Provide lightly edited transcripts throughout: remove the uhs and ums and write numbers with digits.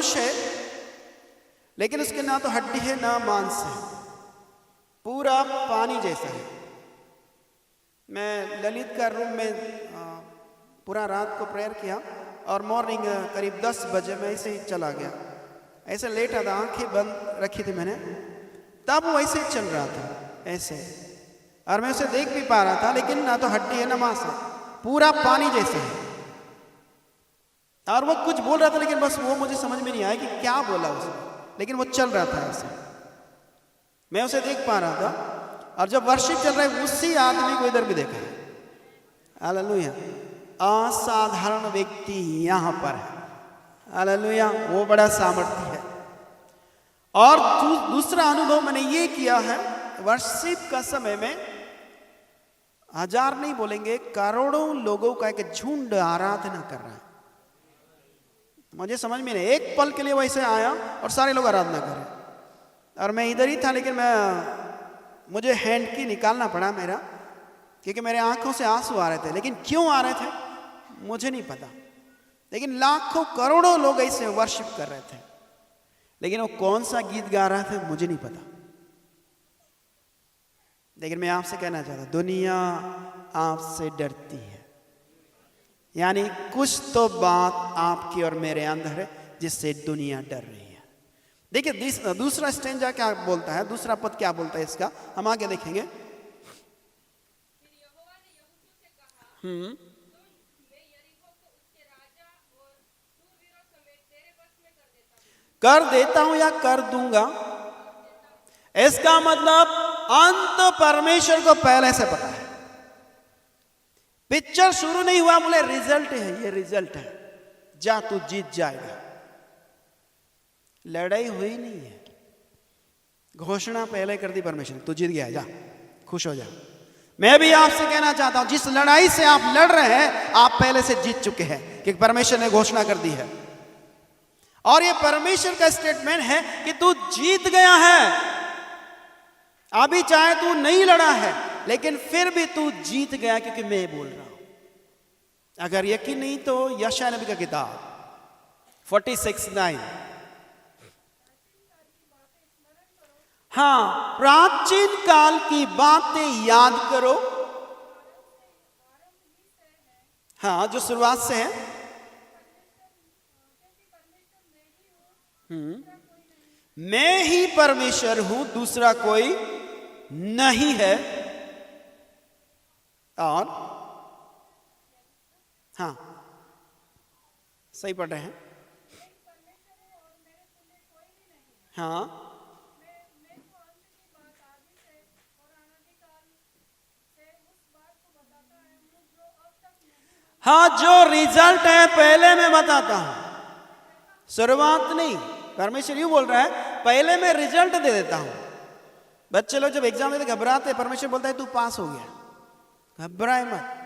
मनुष्य है, लेकिन उसके ना तो हड्डी है ना मांस है, पूरा पानी जैसा है। मैं ललित का रूम में पूरा रात को प्रेयर किया और मॉर्निंग करीब 10 बजे मैं ऐसे ही चला गया, ऐसे लेटा था, आंखें बंद रखी थी मैंने, तब वो ऐसे चल रहा था ऐसे, और मैं उसे देख भी पा रहा था, लेकिन ना तो हड्डी है ना मांस है, पूरा पानी जैसे है। और वो कुछ बोल रहा था, लेकिन बस वो मुझे समझ में नहीं आया कि क्या बोला उसने, लेकिन वो चल रहा था ऐसे, मैं उसे देख पा रहा था। और जब वर्शिप चल रहा है उसी आदमी को इधर भी देखा है। हालेलुया, असाधारण व्यक्ति यहां पर है। हालेलुया, वो बड़ा सामर्थ्य है। और दूसरा अनुभव मैंने ये किया है, वर्शिप का समय में 1000 नहीं बोलेंगे, करोड़ों लोगों का एक झुंड आराधना कर रहा है। मुझे समझ में नहीं, एक पल के लिए वैसे आया और सारे लोग आराधना कर रहे, और मैं इधर ही था, लेकिन मुझे हैंड की निकालना पड़ा मेरा, क्योंकि मेरे आंखों से आंसू आ रहे थे। लेकिन क्यों आ रहे थे मुझे नहीं पता, लेकिन लाखों करोड़ों लोग ऐसे वर्शिप कर रहे थे, लेकिन वो कौन सा गीत गा रहा था मुझे नहीं पता। लेकिन मैं आपसे कहना चाहता हूं, दुनिया आपसे डरती है, यानी कुछ तो बात आपकी और मेरे अंदर है जिससे दुनिया डर रही है। देखिए दूसरा स्टेंजा क्या बोलता है, दूसरा पद क्या बोलता है इसका, हम आगे देखेंगे। कर देता हूं या कर दूंगा, इसका मतलब अंत परमेश्वर को पहले से पता है। पिक्चर शुरू नहीं हुआ, बोले रिजल्ट है, ये रिजल्ट है, जा तू जीत जाएगा। लड़ाई हुई नहीं है, घोषणा पहले कर दी परमेश्वर, तू जीत गया, जा खुश हो जा। मैं भी आपसे कहना चाहता हूं, जिस लड़ाई से आप लड़ रहे हैं आप पहले से जीत चुके हैं, क्योंकि परमेश्वर ने घोषणा कर दी है। और ये परमेश्वर का स्टेटमेंट है कि तू जीत गया है। अभी चाहे तू नहीं लड़ा है, लेकिन फिर भी तू जीत गया, क्योंकि मैं बोल रहा हूं। अगर यकीन नहीं तो यशायाह नबी का किताब 46:9, हाँ, प्राचीन काल की बातें याद करो, हाँ, जो शुरुआत से है। मैं ही परमेश्वर हूं, दूसरा कोई नहीं है। और हाँ, सही पढ़ रहे हैं, हाँ, हाँ, जो रिजल्ट है पहले मैं बताता हूं, शुरुआत नहीं। परमेश्वर यूं बोल रहा है, पहले मैं रिजल्ट दे देता हूं। बच्चे लोग जब एग्जाम देते घबराते, परमेश्वर बोलता है तू पास हो गया, घबराए मत,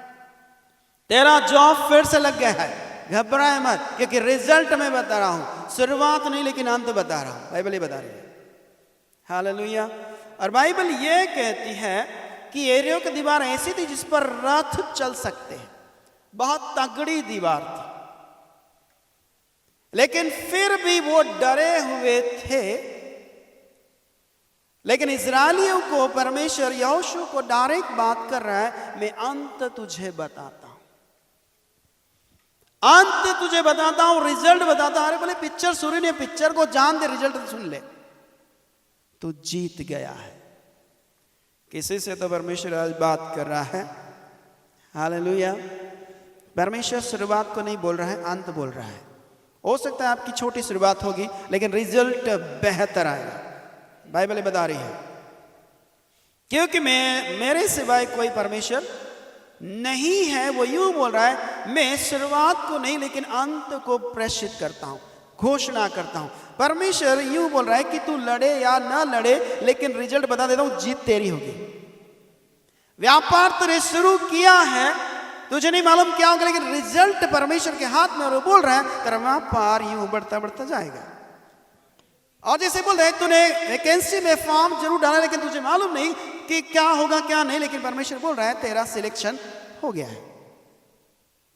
तेरा जॉब फिर से लग गया है, घबराए मत, क्योंकि रिजल्ट मैं बता रहा हूं, शुरुआत नहीं लेकिन अंत बता रहा हूं। बाइबल ये बता रही है। हालेलुया। और बाइबल ये कहती है कि एरियो की दीवार ऐसी थी जिस पर रथ चल सकते हैं, बहुत तगड़ी दीवार थी, लेकिन फिर भी वो डरे हुए थे। लेकिन इस्राएलियों को परमेश्वर यहोशू को डायरेक्ट बात कर रहा है, मैं अंत तुझे बताता हूं, अंत तुझे बताता हूं, रिजल्ट बताता हूं। अरे बोले पिक्चर शुरू नहीं, पिक्चर को जान दे, रिजल्ट सुन ले, तू जीत गया है। किसी से तो परमेश्वर आज बात कर रहा है। हालेलुया। परमेश्वर शुरुआत को नहीं बोल रहा है, अंत बोल रहा है। हो सकता है आपकी छोटी शुरुआत होगी, लेकिन रिजल्ट बेहतर आएगा। बाइबल बता रही है, क्योंकि मेरे सिवाय कोई परमेश्वर नहीं है। वो यूं बोल रहा है, मैं शुरुआत को नहीं लेकिन अंत को प्रेषित करता हूं, घोषणा करता हूं। परमेश्वर यूं बोल रहा है कि तू लड़े या ना लड़े, लेकिन रिजल्ट बता देता हूं, जीत तेरी होगी। व्यापार तूने शुरू किया है, तुझे नहीं मालूम क्या होगा, लेकिन रिजल्ट परमेश्वर के हाथ में, और वो बोल रहा है तेरा व्यापार यूं बढ़ता बढ़ता जाएगा। और जैसे बोल रहे तूने वैकेंसी में फॉर्म जरूर डाला, लेकिन तुझे मालूम नहीं कि क्या होगा क्या नहीं, लेकिन परमेश्वर बोल रहा है तेरा सिलेक्शन हो गया है।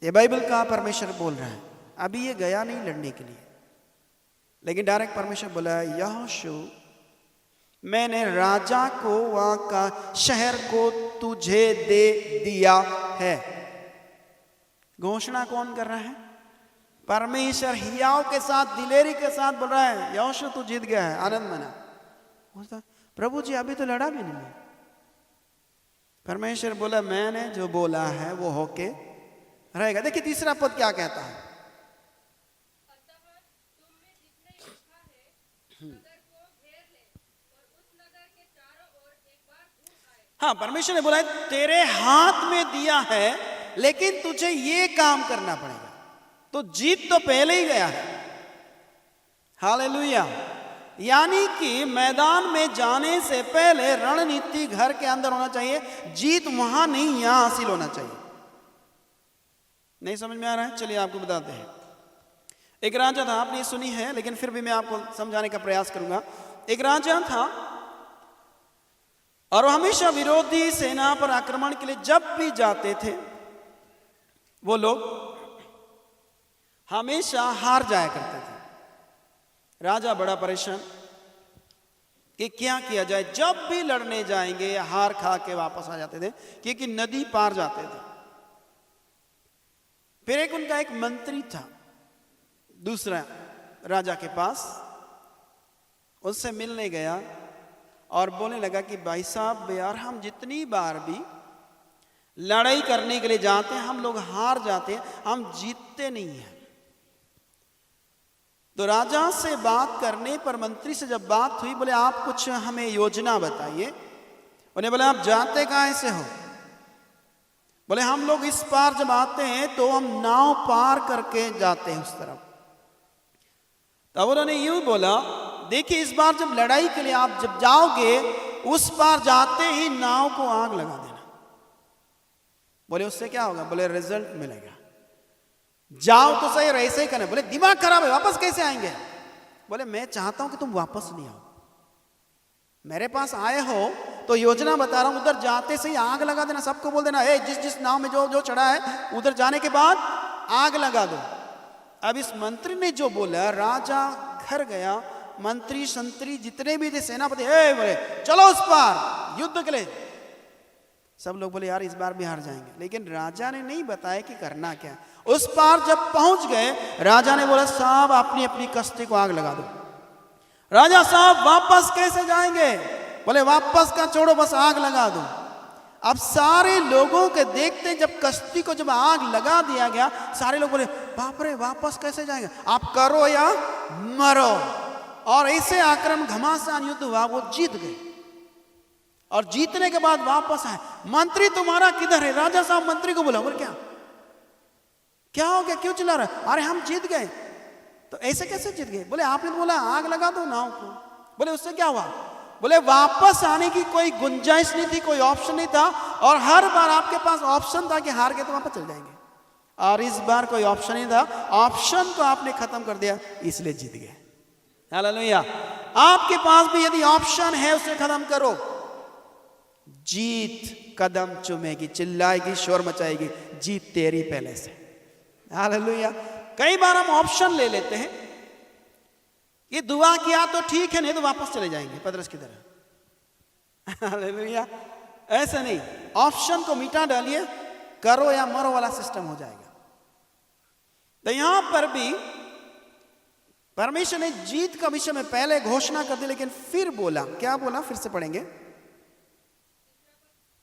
ये बाइबल का परमेश्वर बोल रहा है। अभी ये गया नहीं लड़ने के लिए, लेकिन डायरेक्ट परमेश्वर बोला, यहोशू मैंने राजा को वहां का शहर को तुझे दे दिया है। घोषणा कौन कर रहा है? परमेश्वर हियाव के साथ, दिलेरी के साथ बोल रहा है, यहोशू तू जीत गया है, आनंद मना। बोलता प्रभु जी अभी तो लड़ा भी नहीं। परमेश्वर बोला मैंने जो बोला है वो होके रहेगा। देखिए तीसरा पद क्या कहता है, हाँ परमेश्वर ने बोला है तेरे हाथ में दिया है, लेकिन तुझे ये काम करना पड़ेगा। तो जीत तो पहले ही गया है। हालेलुया। यानी कि मैदान में जाने से पहले रणनीति घर के अंदर होना चाहिए, जीत वहां नहीं यहां हासिल होना चाहिए। नहीं समझ में आ रहा है? चलिए आपको बताते हैं। एक राजा था, आपने सुनी है लेकिन फिर भी मैं आपको समझाने का प्रयास करूंगा। एक राजा था और वो हमेशा विरोधी सेना पर आक्रमण के लिए जब भी जाते थे वो लोग हमेशा हार जाया करते थे। राजा बड़ा परेशान कि क्या किया जाए। जब भी लड़ने जाएंगे हार खा के वापस आ जाते थे, क्योंकि नदी पार जाते थे। फिर एक उनका एक मंत्री था दूसरा राजा के पास, उससे मिलने गया और बोलने लगा कि भाई साहब यार, हम जितनी बार भी लड़ाई करने के लिए जाते हैं हम लोग हार जाते हैं, हम जीतते नहीं हैं। तो राजा से बात करने पर, मंत्री से जब बात हुई, बोले आप कुछ हमें योजना बताइए। उन्हें बोले आप जाते कहां से हो? बोले हम लोग इस पार जब आते हैं तो हम नाव पार करके जाते हैं उस तरफ। तब उन्होंने यूं बोला, देखिए इस बार जब लड़ाई के लिए आप जब जाओगे उस पार जाते ही नाव को आग लगा देना। बोले उससे क्या होगा? बोले रिजल्ट मिलेगा। जाओ तो सही, ऐसे ही करना। बोले दिमाग खराब है, वापस कैसे आएंगे? बोले मैं चाहता हूं कि तुम वापस नहीं आओ, मेरे पास आए हो तो योजना बता रहा हूं, उधर जाते से ही आग लगा देना। सबको बोल देना जिस जिस नाव में जो जो चढ़ा है उधर जाने के बाद आग लगा दो। अब इस मंत्री ने जो बोला, राजा घर गया, मंत्री संतरी जितने भी थे सेनापति बोले चलो उस पार युद्ध के लिए। सब लोग बोले यार इस बार भी हार जाएंगे, लेकिन राजा ने नहीं बताया कि करना क्या। उस पार जब पहुंच गए, राजा ने बोला साहब अपनी अपनी कश्ती को आग लगा दो। राजा साहब वापस कैसे जाएंगे? बोले वापस का छोड़ो, बस आग लगा दो। अब सारे लोगों के देखते जब कश्ती को जब आग लगा दिया गया, सारे लोग बोले बाप रे वापस कैसे जाएंगे, आप करो या मरो। और ऐसे आक्रमण घमासान युद्ध हुआ, वो जीत गए। और जीतने के बाद वापस आए, मंत्री तुम्हारा किधर है? राजा साहब मंत्री को बोला, बोले क्या क्या हो गया, क्यों चिल्ला रहा? अरे हम जीत गए। तो ऐसे कैसे जीत गए? बोले आपने बोला आग लगा दो नाव को। बोले उससे क्या हुआ? बोले वापस आने की कोई गुंजाइश नहीं थी, कोई ऑप्शन नहीं था। और हर बार आपके पास ऑप्शन था कि हार गए तो वापस चल जाएंगे, और इस बार कोई ऑप्शन नहीं था। ऑप्शन तो आपने खत्म कर दिया, इसलिए जीत गए। हालेलुया। आपके पास भी यदि ऑप्शन है उसे खत्म करो, जीत कदम चूमेगी, चिल्लाएगी, शोर मचाएगी, जीत तेरी पहले से। हालेलुया। कई बार हम ऑप्शन ले लेते हैं, ये दुआ किया तो ठीक है, नहीं तो वापस चले जाएंगे पतरस की तरह। हालेलुया। ऐसा नहीं, ऑप्शन को मिटा डालिए, करो या मरो वाला सिस्टम हो जाएगा। तो यहां पर भी परमेश्वर ने जीत का विषय में पहले घोषणा कर दी, लेकिन फिर बोला, क्या बोला? फिर से पढ़ेंगे।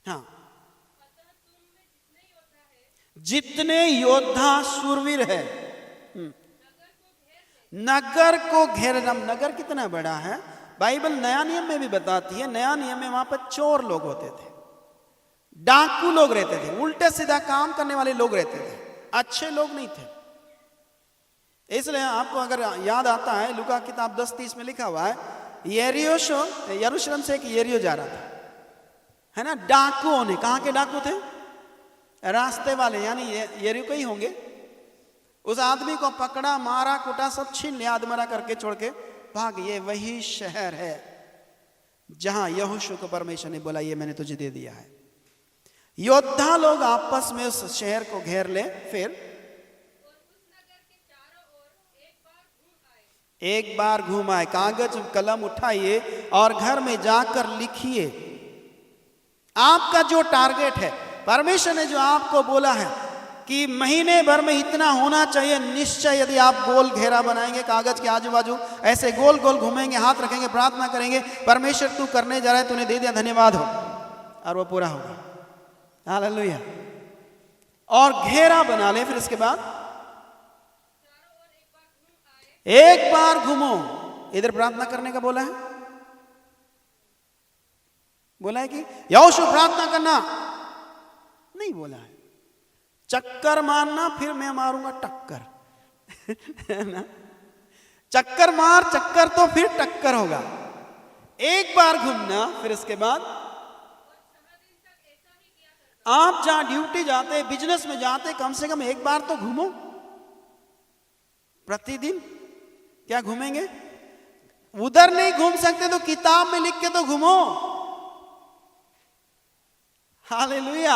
हाँ, जितने योद्धा शूरवीर है, नगर को घेरना। नगर कितना बड़ा है बाइबल नया नियम में भी बताती है। नया नियम में वहां पर चोर लोग होते थे, डाकू लोग रहते थे, उल्टे सीधा काम करने वाले लोग रहते थे, अच्छे लोग नहीं थे। इसलिए आपको अगर याद आता है, लूका किताब 10:30 में लिखा हुआ है, यरूशलेम से एक यरीहो जा रहा था, है ना। डाकुओं ने, कहां के डाकू थे? रास्ते वाले, यानी यरीहो ही होंगे। उस आदमी को पकड़ा, मारा, कुटा, सब छीन लिया, आदमरा करके छोड़ के भाग। ये वही शहर है जहां यहोशू को परमेश्वर ने बोला ये मैंने तुझे दे दिया है। योद्धा लोग आपस में उस शहर को घेर ले, फिर एक बार घुमाए, कागज कलम उठाइए और घर में जाकर लिखिए आपका जो टारगेट है। परमेश्वर ने जो आपको बोला है कि महीने भर में इतना होना चाहिए, निश्चय यदि आप गोल घेरा बनाएंगे कागज के आजू बाजू, ऐसे गोल गोल घूमेंगे, हाथ रखेंगे, प्रार्थना करेंगे, परमेश्वर तू करने जा रहा है, तूने दे दिया, धन्यवाद हो, और वो पूरा होगा। हालेलुया। और घेरा बना ले। फिर इसके बाद एक बार घूमो। इधर प्रार्थना करने का बोला है, बोला है कि यहोशू प्रार्थना करना नहीं बोला है। चक्कर मारना, फिर मैं मारूंगा टक्कर है ना, चक्कर मार, चक्कर तो फिर टक्कर होगा। एक बार घूमना, फिर इसके बाद आप जहां ड्यूटी जाते, बिजनेस में जाते, कम से कम एक बार तो घूमो प्रतिदिन। क्या घूमेंगे? उधर नहीं घूम सकते तो किताब में लिख के तो घूमो। हालेलुया।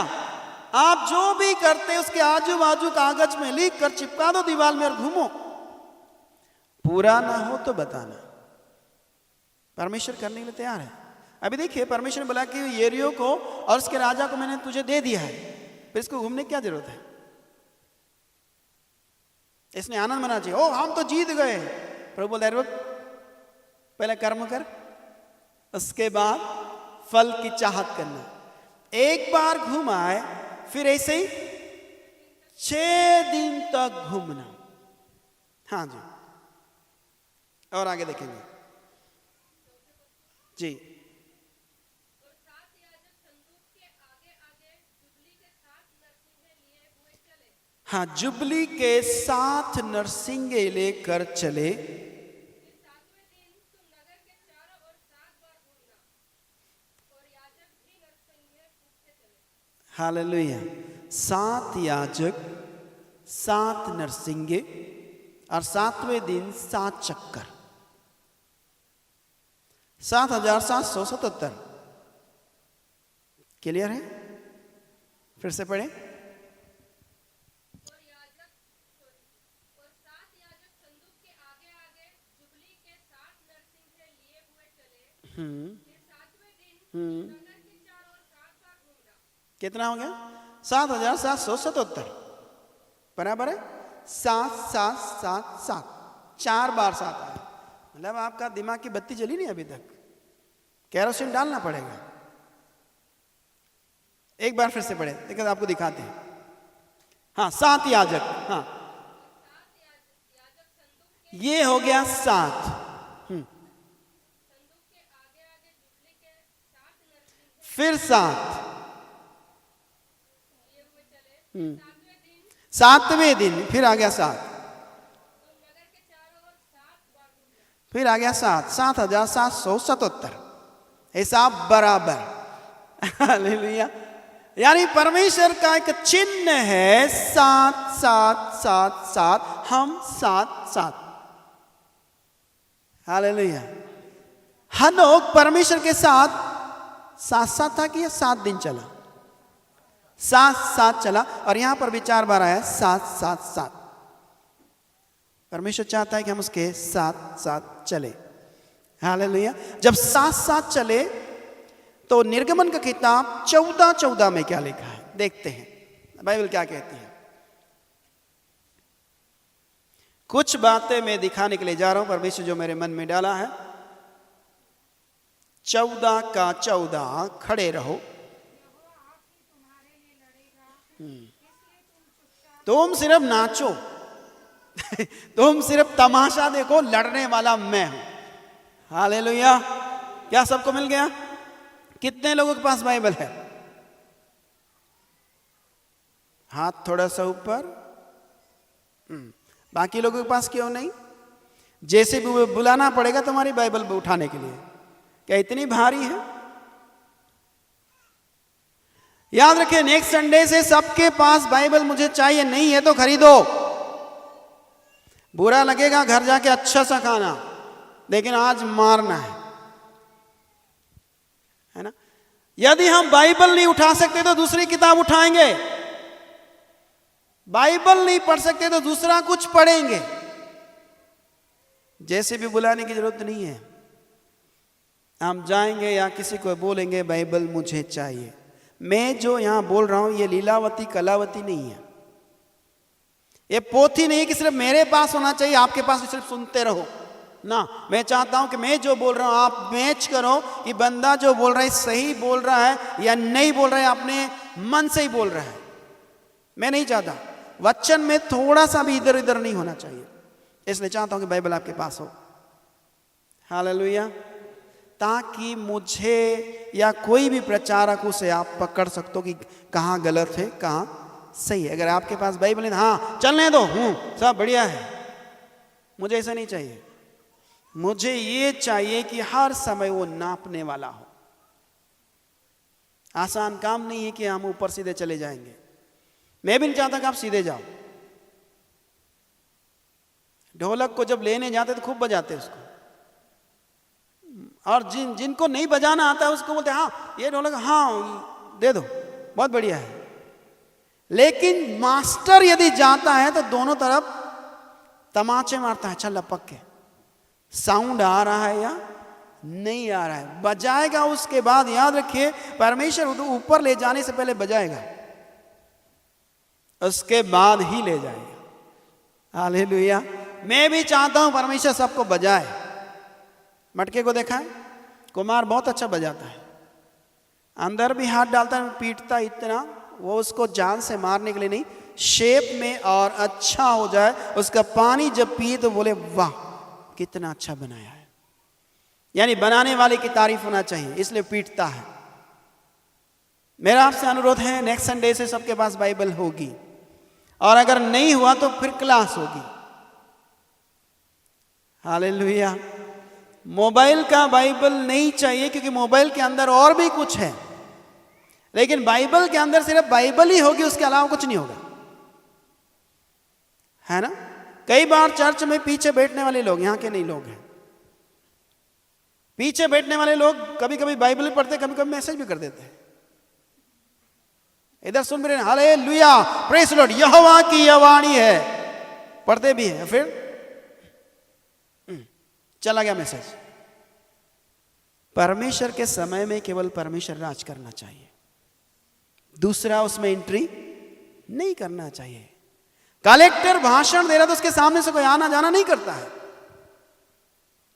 आप जो भी करते उसके आजू बाजू कागज में लिख कर चिपका दो दीवार में और घूमो। पूरा ना हो तो बताना, परमेश्वर करने के लिए तैयार है। अभी देखिए, परमेश्वर ने बोला कि यरीहो को और उसके राजा को मैंने तुझे दे दिया है, फिर इसको घूमने की क्या जरूरत है? इसने आनंद मना चाहिए। ओ हम तो जीत गए। प्रभु बोलता है पहले कर्म कर, उसके बाद फल की चाहत करना। एक बार घुमाए, फिर ऐसे ही 6 दिन तक घूमना। हाँ जी, और आगे देखेंगे जी। हाँ, जुबली के 7 नरसिंगे लेकर चले। हालेलुया। 7 याजक, 7 नरसिंगे, और 7वें दिन 7 चक्कर, 7,777। क्लियर है? फिर से पढ़े। कितना हो गया? 7,777 बराबर है 7 7 7 7, 4 बार 7 आया। मतलब आपका दिमाग की बत्ती जली नहीं अभी तक, कैरोसिन डालना पड़ेगा। एक बार फिर से पढ़े, देखिए आपको दिखाते हैं। हाँ, 7 याजक, हाँ ये हो गया 7। फिर 7, 7वें दिन फिर आ गया 7, फिर आ गया 7, 7,777। हिसाब बराबर। हालेलुया। यानी परमेश्वर का एक चिन्ह है 7 7 7 7, हम 7 7। हालेलुया। हनोक परमेश्वर के साथ साथ था कि 7 दिन चला, 7 7 चला, और यहां पर भी 4 बार आया 7 7 7। परमेश्वर चाहता है कि हम उसके साथ साथ चले। हालेलुया। जब 7 7 चले तो निर्गमन का किताब 14:14 में क्या लिखा है देखते हैं, बाइबल क्या कहती है। कुछ बातें मैं दिखाने के लिए जा रहा हूं, परमेश्वर जो मेरे मन में डाला है। 14:14 खड़े रहो। तुम सिर्फ नाचो तुम सिर्फ तमाशा देखो, लड़ने वाला मैं हूं। हालेलुया। क्या सबको मिल गया? कितने लोगों के पास बाइबल है? हाथ थोड़ा सा ऊपर। बाकी लोगों के पास क्यों नहीं? जैसे भी बुलाना पड़ेगा तुम्हारी बाइबल उठाने के लिए। क्या इतनी भारी है? याद रखें, नेक्स्ट संडे से सबके पास बाइबल मुझे चाहिए, नहीं है तो खरीदो। बुरा लगेगा घर जाके अच्छा सा खाना, लेकिन आज मारना है ना। यदि हम बाइबल नहीं उठा सकते तो दूसरी किताब उठाएंगे, बाइबल नहीं पढ़ सकते तो दूसरा कुछ पढ़ेंगे। जैसे भी बुलाने की जरूरत नहीं है। हम जाएंगे या किसी को बोलेंगे बाइबल मुझे चाहिए। मैं जो यहां बोल रहा हूं ये लीलावती कलावती नहीं है, ये पोथी नहीं कि सिर्फ मेरे पास होना चाहिए, आपके पास सिर्फ सुनते रहो ना। मैं चाहता हूं कि मैं जो बोल रहा हूं आप मैच करो कि बंदा जो बोल रहा है सही बोल रहा है या नहीं बोल रहा है, अपने मन से ही बोल रहा है। मैं नहीं चाहता वचन में थोड़ा सा भी इधर उधर नहीं होना चाहिए, इसलिए चाहता हूं कि बाइबल आपके पास हो। हालेलुया। ताकि मुझे या कोई भी प्रचारक उसे आप पकड़ सकते हो कि कहां गलत है कहां सही है। अगर आपके पास बाइबल है, हाँ चलने दो, सब बढ़िया है, मुझे ऐसा नहीं चाहिए। मुझे ये चाहिए कि हर समय वो नापने वाला हो। आसान काम नहीं है कि हम ऊपर सीधे चले जाएंगे। मैं भी नहीं चाहता कि आप सीधे जाओ। ढोलक को जब लेने जाते तो खूब बजाते उसको, और जिनको नहीं बजाना आता है उसको बोलते हाँ ये ढोलक, हाँ दे दो, बहुत बढ़िया है। लेकिन मास्टर यदि जाता है तो दोनों तरफ तमाचे मारता है, अच्छा लपक के साउंड आ रहा है या नहीं आ रहा है। बजाएगा उसके बाद, याद रखिए परमेश्वर ऊपर ले जाने से पहले बजाएगा, उसके बाद ही ले जाएगा। हालेलुया। मैं भी चाहता हूं परमेश्वर सबको बजाए। मटके को देखा है, कुमार बहुत अच्छा बजाता है, अंदर भी हाथ डालता है, पीटता इतना, वो उसको जान से मारने के लिए नहीं, शेप में और अच्छा हो जाए। उसका पानी जब पिए तो बोले वाह कितना अच्छा बनाया है, यानी बनाने वाले की तारीफ होना चाहिए, इसलिए पीटता है। मेरा आपसे अनुरोध है नेक्स्ट संडे से सबके पास बाइबल होगी, और अगर नहीं हुआ तो फिर क्लास होगी। हालेलुया। मोबाइल का बाइबल नहीं चाहिए, क्योंकि मोबाइल के अंदर और भी कुछ है, लेकिन बाइबल के अंदर सिर्फ बाइबल ही होगी, उसके अलावा कुछ नहीं होगा, है ना। कई बार चर्च में पीछे बैठने वाले लोग, यहां के नहीं लोग हैं, पीछे बैठने वाले लोग कभी कभी बाइबल पढ़ते, कभी कभी मैसेज भी कर देते हैं। इधर सुन भी रहे, हालेलुया प्रेज़ लॉर्ड, यहोवा की यह वाणी है, पढ़ते भी हैं, फिर चला गया मैसेज। परमेश्वर के समय में केवल परमेश्वर राज करना चाहिए, दूसरा उसमें एंट्री नहीं करना चाहिए। कलेक्टर भाषण दे रहा तो उसके सामने से कोई आना जाना नहीं करता है,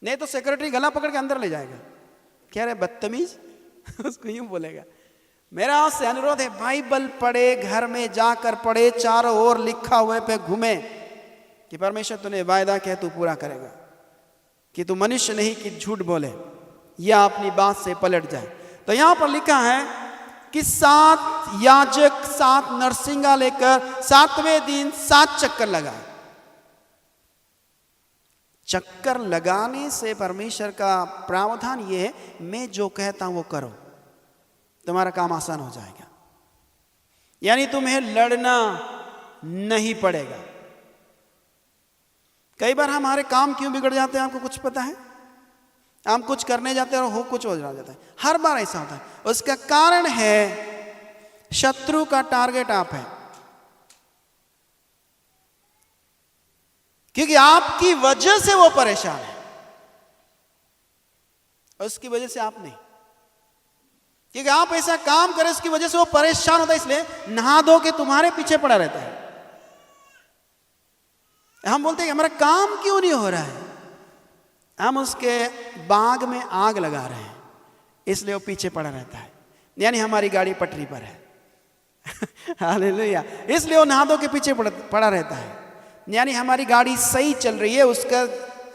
नहीं तो सेक्रेटरी गला पकड़ के अंदर ले जाएगा, क्या रे बदतमीज उसको यूं बोलेगा। मेरा आपसे अनुरोध है बाइबल पढ़े, घर में जाकर पढ़े, चारों ओर लिखा हुए पे घूमे कि परमेश्वर तूने वायदा किया तू पूरा करेगा, कि तू मनुष्य नहीं कि झूठ बोले या अपनी बात से पलट जाए। तो यहां पर लिखा है कि 7 याजक 7 नरसिंगा लेकर 7वें दिन 7 चक्कर लगाए। चक्कर लगाने से परमेश्वर का प्रावधान यह है, मैं जो कहता हूं वो करो, तुम्हारा काम आसान हो जाएगा, यानी तुम्हें लड़ना नहीं पड़ेगा। कई बार हमारे काम क्यों बिगड़ जाते हैं आपको कुछ पता है? हम कुछ करने जाते हैं और हो कुछ हो जाता है, हर बार ऐसा होता है। उसका कारण है शत्रु का टारगेट आप है, क्योंकि आपकी वजह से वो परेशान है, उसकी वजह से आप नहीं, क्योंकि आप ऐसा काम करें उसकी वजह से वो परेशान होता है, इसलिए नहा धो के तुम्हारे पीछे पड़ा रहता है। हम बोलते हैं हमारा काम क्यों नहीं हो रहा है, हम उसके बाग में आग लगा रहे हैं, इसलिए वो पीछे पड़ा रहता है, यानी हमारी गाड़ी पटरी पर है हालेलुया। इसलिए वो नहा धो के पीछे पड़ा रहता है, यानी हमारी गाड़ी सही चल रही है, उसका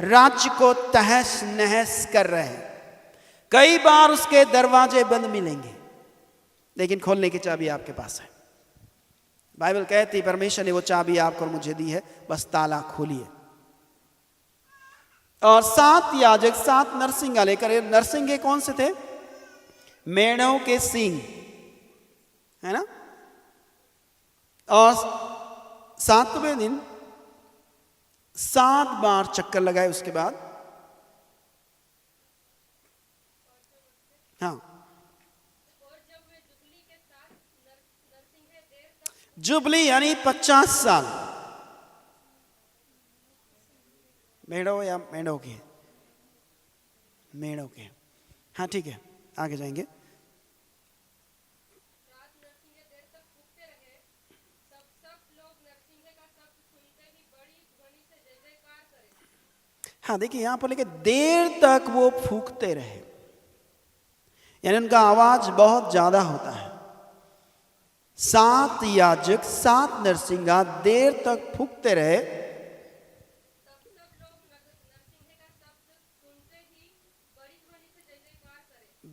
राज्य को तहस नहस कर रहे हैं। कई बार उसके दरवाजे बंद मिलेंगे, लेकिन खोलने की चाबी आपके पास है। बाइबल कहती परमेश्वर ने वो चाबी आपको और मुझे दी है, बस ताला खोलिए। और 7 याजक 7 नरसिंगा लेकर, नरसिंगे कौन से थे? मेढ़ों के सींग, है ना। और 7वें दिन 7 बार चक्कर लगाए, उसके बाद हाँ, जुबली यानी 50 साल, मेढ़ो या मेढ़ो के? मेढ़ो के। हाँ ठीक है, आगे जाएंगे। हाँ देखिए यहां पर लिखे देर तक वो फूंकते रहे, यानी उनका आवाज बहुत ज्यादा होता है। 7 याजक 7 नरसिंगा देर तक फूंकते रहे,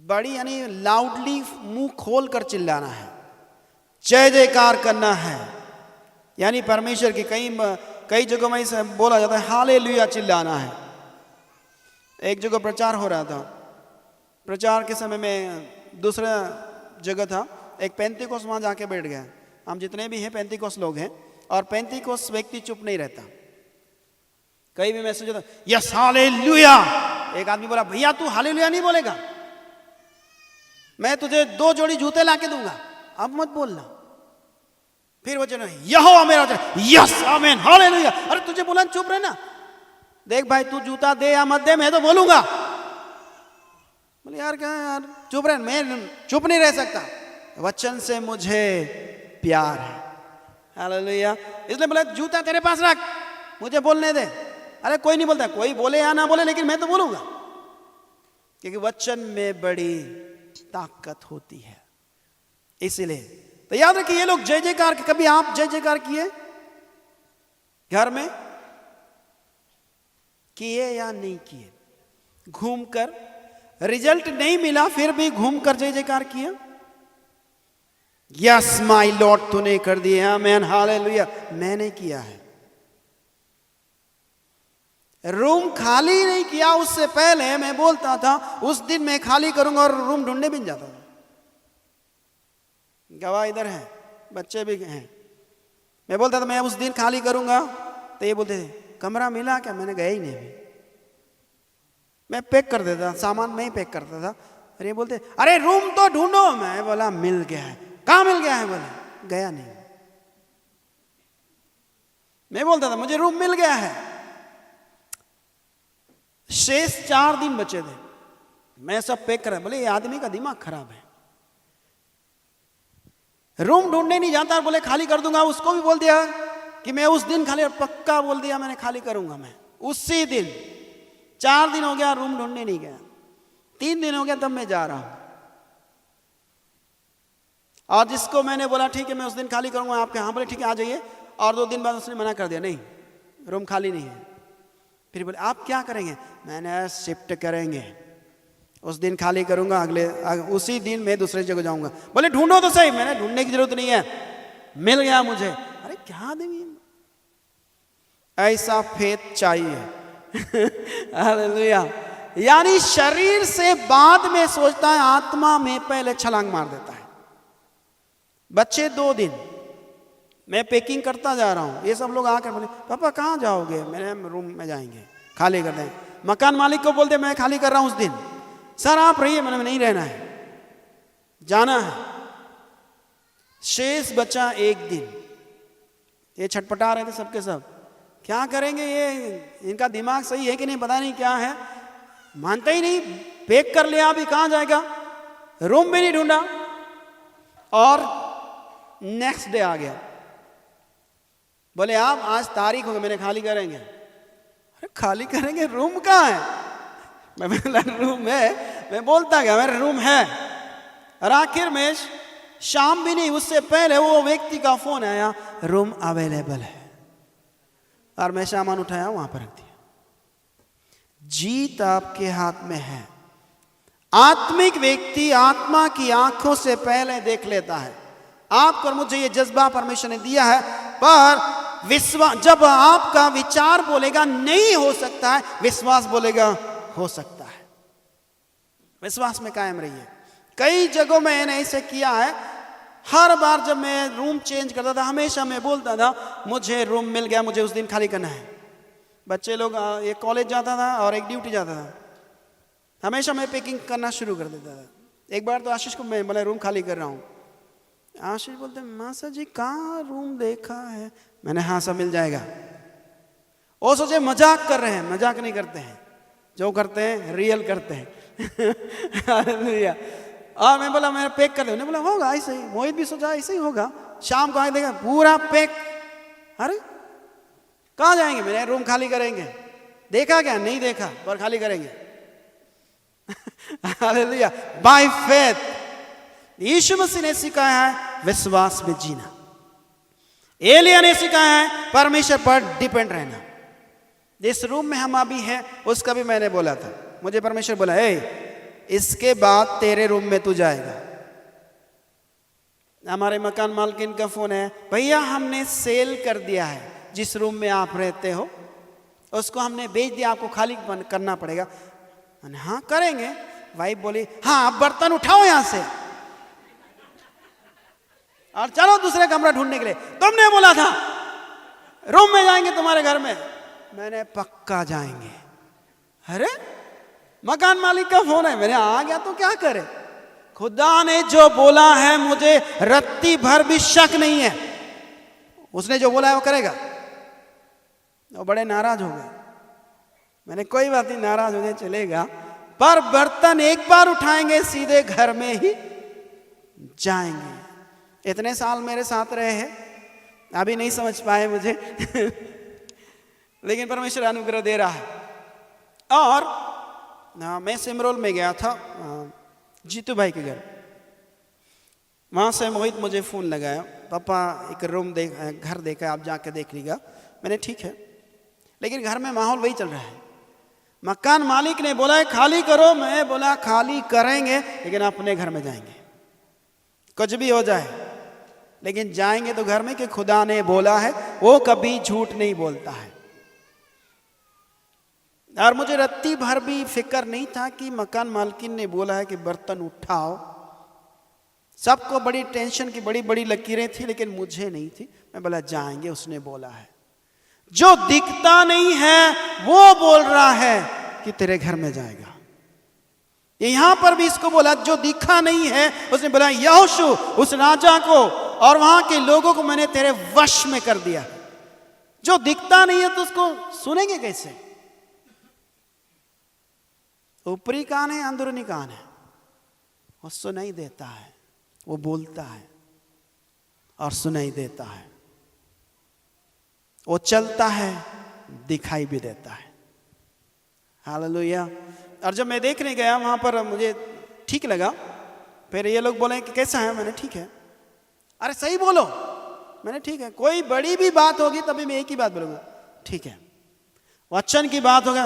बड़ी यानी लाउडली मुंह खोल कर चिल्लाना है, जय जयकार करना है। यानी परमेश्वर की कई जगहों में इसे बोला जाता है हालेलुया चिल्लाना है। एक जगह प्रचार हो रहा था, प्रचार के समय में दूसरा जगह था, एक पेंतीकोस वहां जाके बैठ गया। हम जितने भी हैं पेंतीकोस लोग हैं, और पेंतीकोस व्यक्ति चुप नहीं रहता। कहीं भी मैसेज होता यस हालेलुया, एक आदमी बोला भैया तू हालेलुया नहीं बोलेगा, मैं तुझे 2 जोड़ी जूते लाके दूंगा, अब मत बोलना। फिर वचन यहोवा मेरा वचन, यस आमीन हालेलुया। अरे तुझे बोला चुप रहना, देख भाई तू जूता दे या मत दे, मैं तो बोलूंगा। बोले यार क्या यार चुप रह, मैं चुप नहीं रह सकता, वचन से मुझे प्यार है। हालेलुया। इसलिए बोले जूता तेरे पास रख, मुझे बोलने दे। अरे कोई नहीं बोलता, कोई बोले या ना बोले, लेकिन मैं तो बोलूंगा, क्योंकि वचन में बड़ी ताकत होती है। इसीलिए तो याद रखिए ये लोग जय जयकार, कभी आप जय जयकार किए घर में, किए या नहीं किए? घूमकर, रिजल्ट नहीं मिला फिर भी घूमकर जय जयकार किया, यस माय लॉर्ड तूने कर दिया, आमीन हालेलुया। मैंने किया है। रूम खाली नहीं किया, उससे पहले मैं बोलता था उस दिन मैं खाली करूंगा, और रूम ढूंढने भी जाता था। गवाह इधर है, बच्चे भी हैं। मैं बोलता था मैं उस दिन खाली करूंगा, तो ये बोलते थे कमरा मिला क्या? मैंने गया ही नहीं अभी। मैं पैक कर देता, सामान मैं ही पैक करता था। अरे बोलते अरे रूम तो ढूंढो, मैं बोला मिल गया है। कहाँ मिल गया है? बोला गया नहीं। मैं बोलता था मुझे रूम मिल गया है। शेष 4 दिन बचे थे, मैं सब पैक करा। बोले ये आदमी का दिमाग खराब है, रूम ढूंढने नहीं जाता, बोले खाली कर दूंगा। उसको भी बोल दिया कि मैं उस दिन खाली, पक्का बोल दिया मैंने खाली करूंगा मैं उसी दिन। 4 दिन हो गया रूम ढूंढने नहीं गया, 3 दिन हो गया तब मैं जा रहा हूं। और जिसको मैंने बोला ठीक है मैं उस दिन खाली करूंगा आपके, हाँ बोले ठीक है आ जाइए, और 2 दिन बाद उसने मना कर दिया, नहीं रूम खाली नहीं है। फिर बोले आप क्या करेंगे? मैंने शिफ्ट करेंगे, उस दिन खाली करूंगा, उसी दिन मैं दूसरी जगह जाऊंगा। बोले ढूंढो तो सही। मैंने ढूंढने की जरूरत नहीं है, मिल गया मुझे। अरे क्या आदमी, ऐसा फेथ चाहिए। हालेलुया। यानी शरीर से बाद में सोचता है, आत्मा में पहले छलांग मार देता है। बच्चे 2 दिन मैं पैकिंग करता जा रहा हूं, ये सब लोग आकर बोले पापा कहाँ जाओगे? मैंने रूम में जाएंगे, खाली कर दें। मकान मालिक को बोलते मैं खाली कर रहा हूं उस दिन। सर आप रहिए, मैंने नहीं रहना है, जाना है। शेष बचा 1 दिन। ये छटपटा रहे थे सबके सब, क्या करेंगे? ये इनका दिमाग सही है कि नहीं पता नहीं क्या है, मानते ही नहीं। पैक कर लिया, अभी कहाँ जाएगा? रूम भी नहीं ढूंढा। और नेक्स्ट डे आ गया, बोले आप आज तारीख होगी, मैंने खाली करेंगे। अरे खाली करेंगे, रूम कहाँ है? मैं बोला रूम है, मैं बोलता गया मेरा रूम है। और आखिर में शाम भी नहीं, उससे पहले वो व्यक्ति का फोन आया, रूम अवेलेबल है। और मैं सामान उठाया वहां पर रख दिया। जीत आपके हाथ में है। आत्मिक व्यक्ति आत्मा की आंखों से पहले देख लेता है। आपको और मुझे ये जज्बा परमेश्वर ने दिया है, पर विश्वास, जब आपका विचार बोलेगा नहीं हो सकता है, विश्वास बोलेगा हो सकता है। विश्वास में कायम रहिए। कई जगहों में मैंने ऐसे किया है। हर बार जब मैं रूम चेंज करता था, हमेशा मैं बोलता था मुझे रूम मिल गया, मुझे उस दिन खाली करना है। बच्चे लोग, एक कॉलेज जाता था और एक ड्यूटी जाता था, हमेशा मैं पैकिंग करना शुरू कर देता था। एक बार तो आशीष को मैं बोला रूम खाली कर रहा हूँ। आशीष बोलते मासा जी कहाँ रूम देखा है? मैंने हाँ सब मिल जाएगा। वो सोचे मजाक कर रहे हैं, मजाक नहीं करते हैं, जो करते हैं रियल करते हैं। हालेलुया। और मैं बोला मैं पैक कर ले, बोला होगा ऐसे ही, मोहित भी सोचा ऐसे ही होगा। शाम को आए देखा पूरा पैक। अरे कहाँ जाएंगे, मेरे रूम खाली करेंगे। देखा क्या, नहीं देखा, पर खाली करेंगे। हालेलुया। बाय फेथ यीशु मसीह ने सिखाया है विश्वास में जीना। एलिया ने सिखाया है परमेश्वर पर डिपेंड रहना। जिस रूम में हम अभी हैं उसका भी मैंने बोला था, मुझे परमेश्वर बोला इसके बाद तेरे रूम में तू जाएगा। हमारे मकान मालकिन का फोन है, भैया हमने सेल कर दिया है, जिस रूम में आप रहते हो उसको हमने बेच दिया, आपको खाली करना पड़ेगा। हाँ करेंगे। वाइफ बोली हाँ अब बर्तन उठाओ यहां से और चलो दूसरे कमरा ढूंढने के लिए। तुमने बोला था रूम में जाएंगे तुम्हारे घर में। मैंने पक्का जाएंगे। अरे मकान मालिक का फोन है, मैंने आ गया तो क्या करे। खुदा ने जो बोला है मुझे रत्ती भर भी शक नहीं है, उसने जो बोला है वो करेगा। वो बड़े नाराज हो गए। मैंने कोई बात नहीं, नाराज हो जाए चलेगा, पर बर्तन एक बार उठाएंगे सीधे घर में ही जाएंगे। इतने साल मेरे साथ रहे हैं, अभी नहीं समझ पाए मुझे। लेकिन परमेश्वर अनुग्रह दे रहा है। और मैं सिमरोल में गया था जीतू भाई के घर। वहाँ से मोहित मुझे फ़ोन लगाया, पापा एक रूम घर देखा, आप जाके देख लीजिएगा। मैंने ठीक है, लेकिन घर में माहौल वही चल रहा है। मकान मालिक ने बोला है खाली करो, मैं बोला खाली करेंगे लेकिन अपने घर में जाएंगे, कुछ भी हो जाए लेकिन जाएंगे तो घर में, कि खुदा ने बोला है, वो कभी झूठ नहीं बोलता है। और मुझे रत्ती भर भी फिक्र नहीं था कि मकान मालकिन ने बोला है कि बर्तन उठाओ। सबको बड़ी टेंशन की बड़ी बड़ी लकीरें थी, लेकिन मुझे नहीं थी। मैं बोला जाएंगे, उसने बोला है। जो दिखता नहीं है वो बोल रहा है कि तेरे घर में जाएगा। यहां पर भी इसको बोला, जो दिखा नहीं है उसने बोला यहोशू उस राजा को और वहां के लोगों को मैंने तेरे वश में कर दिया। जो दिखता नहीं है तो उसको सुनेंगे कैसे। ऊपरी कान है, अंदरूनी कान है, वो सुनाई देता है, वो बोलता है और सुनाई देता है, वो चलता है, दिखाई भी देता है। हालेलुया। और जब मैं देखने गया वहां पर मुझे ठीक लगा। फिर ये लोग बोले कि कैसा है, मैंने ठीक है। अरे सही बोलो, मैंने ठीक है। कोई बड़ी भी बात होगी तभी मैं एक ही बात बोलूंगा, ठीक है। वचन की बात होगा,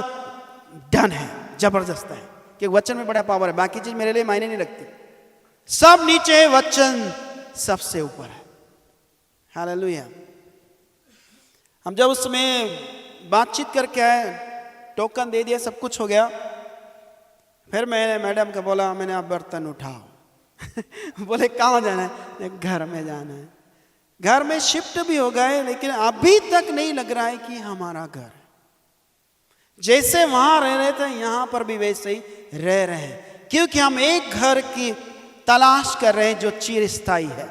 डन है, जबरदस्त है, कि वचन में बड़ा पावर है, बाकी चीज मेरे लिए मायने नहीं रखती। सब नीचे है, वचन सबसे ऊपर है। हालेलुया। हम जब उसमें बातचीत करके आए, टोकन दे दिया, सब कुछ हो गया। फिर मैंने मैडम को बोला, मैंने आप बर्तन उठाओ। बोले कहाँ जाना है, घर में जाना है। घर में शिफ्ट भी हो गए, लेकिन अभी तक नहीं लग रहा है कि हमारा घर है। जैसे वहां रह रहे थे यहां पर भी वैसे ही रह रहे हैं, क्योंकि हम एक घर की तलाश कर रहे हैं जो चिरस्थायी है,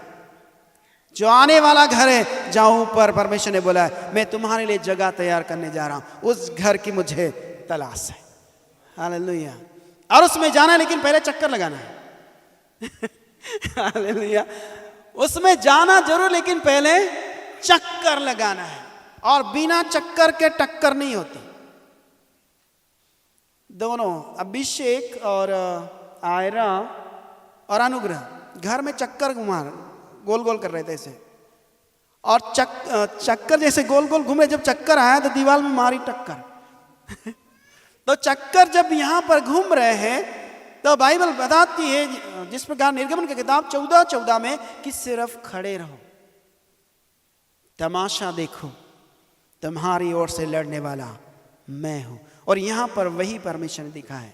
जो आने वाला घर है, जहां ऊपर परमेश्वर ने बोला है मैं तुम्हारे लिए जगह तैयार करने जा रहा हूं। उस घर की मुझे तलाश है। हालेलुया। और उसमें जाना है, लेकिन पहले चक्कर लगाना है। हालेलुया। उसमें जाना जरूर, लेकिन पहले चक्कर लगाना है। और बिना चक्कर के टक्कर नहीं होती। दोनों अभिषेक और आयरा और अनुग्रह घर में चक्कर घुमा गोल गोल कर रहे थे ऐसे, और चक्कर जैसे गोल गोल घूम रहे, जब चक्कर आया तो दीवार में मारी टक्कर। तो चक्कर जब यहां पर घूम रहे हैं तो बाइबल बताती है, जिस प्रकार निर्गमन की किताब 14:14 में, कि सिर्फ खड़े रहो, तमाशा देखो, तुम्हारी ओर से लड़ने वाला मैं हूं। और यहां पर वही परमेश्वर ने दिखा है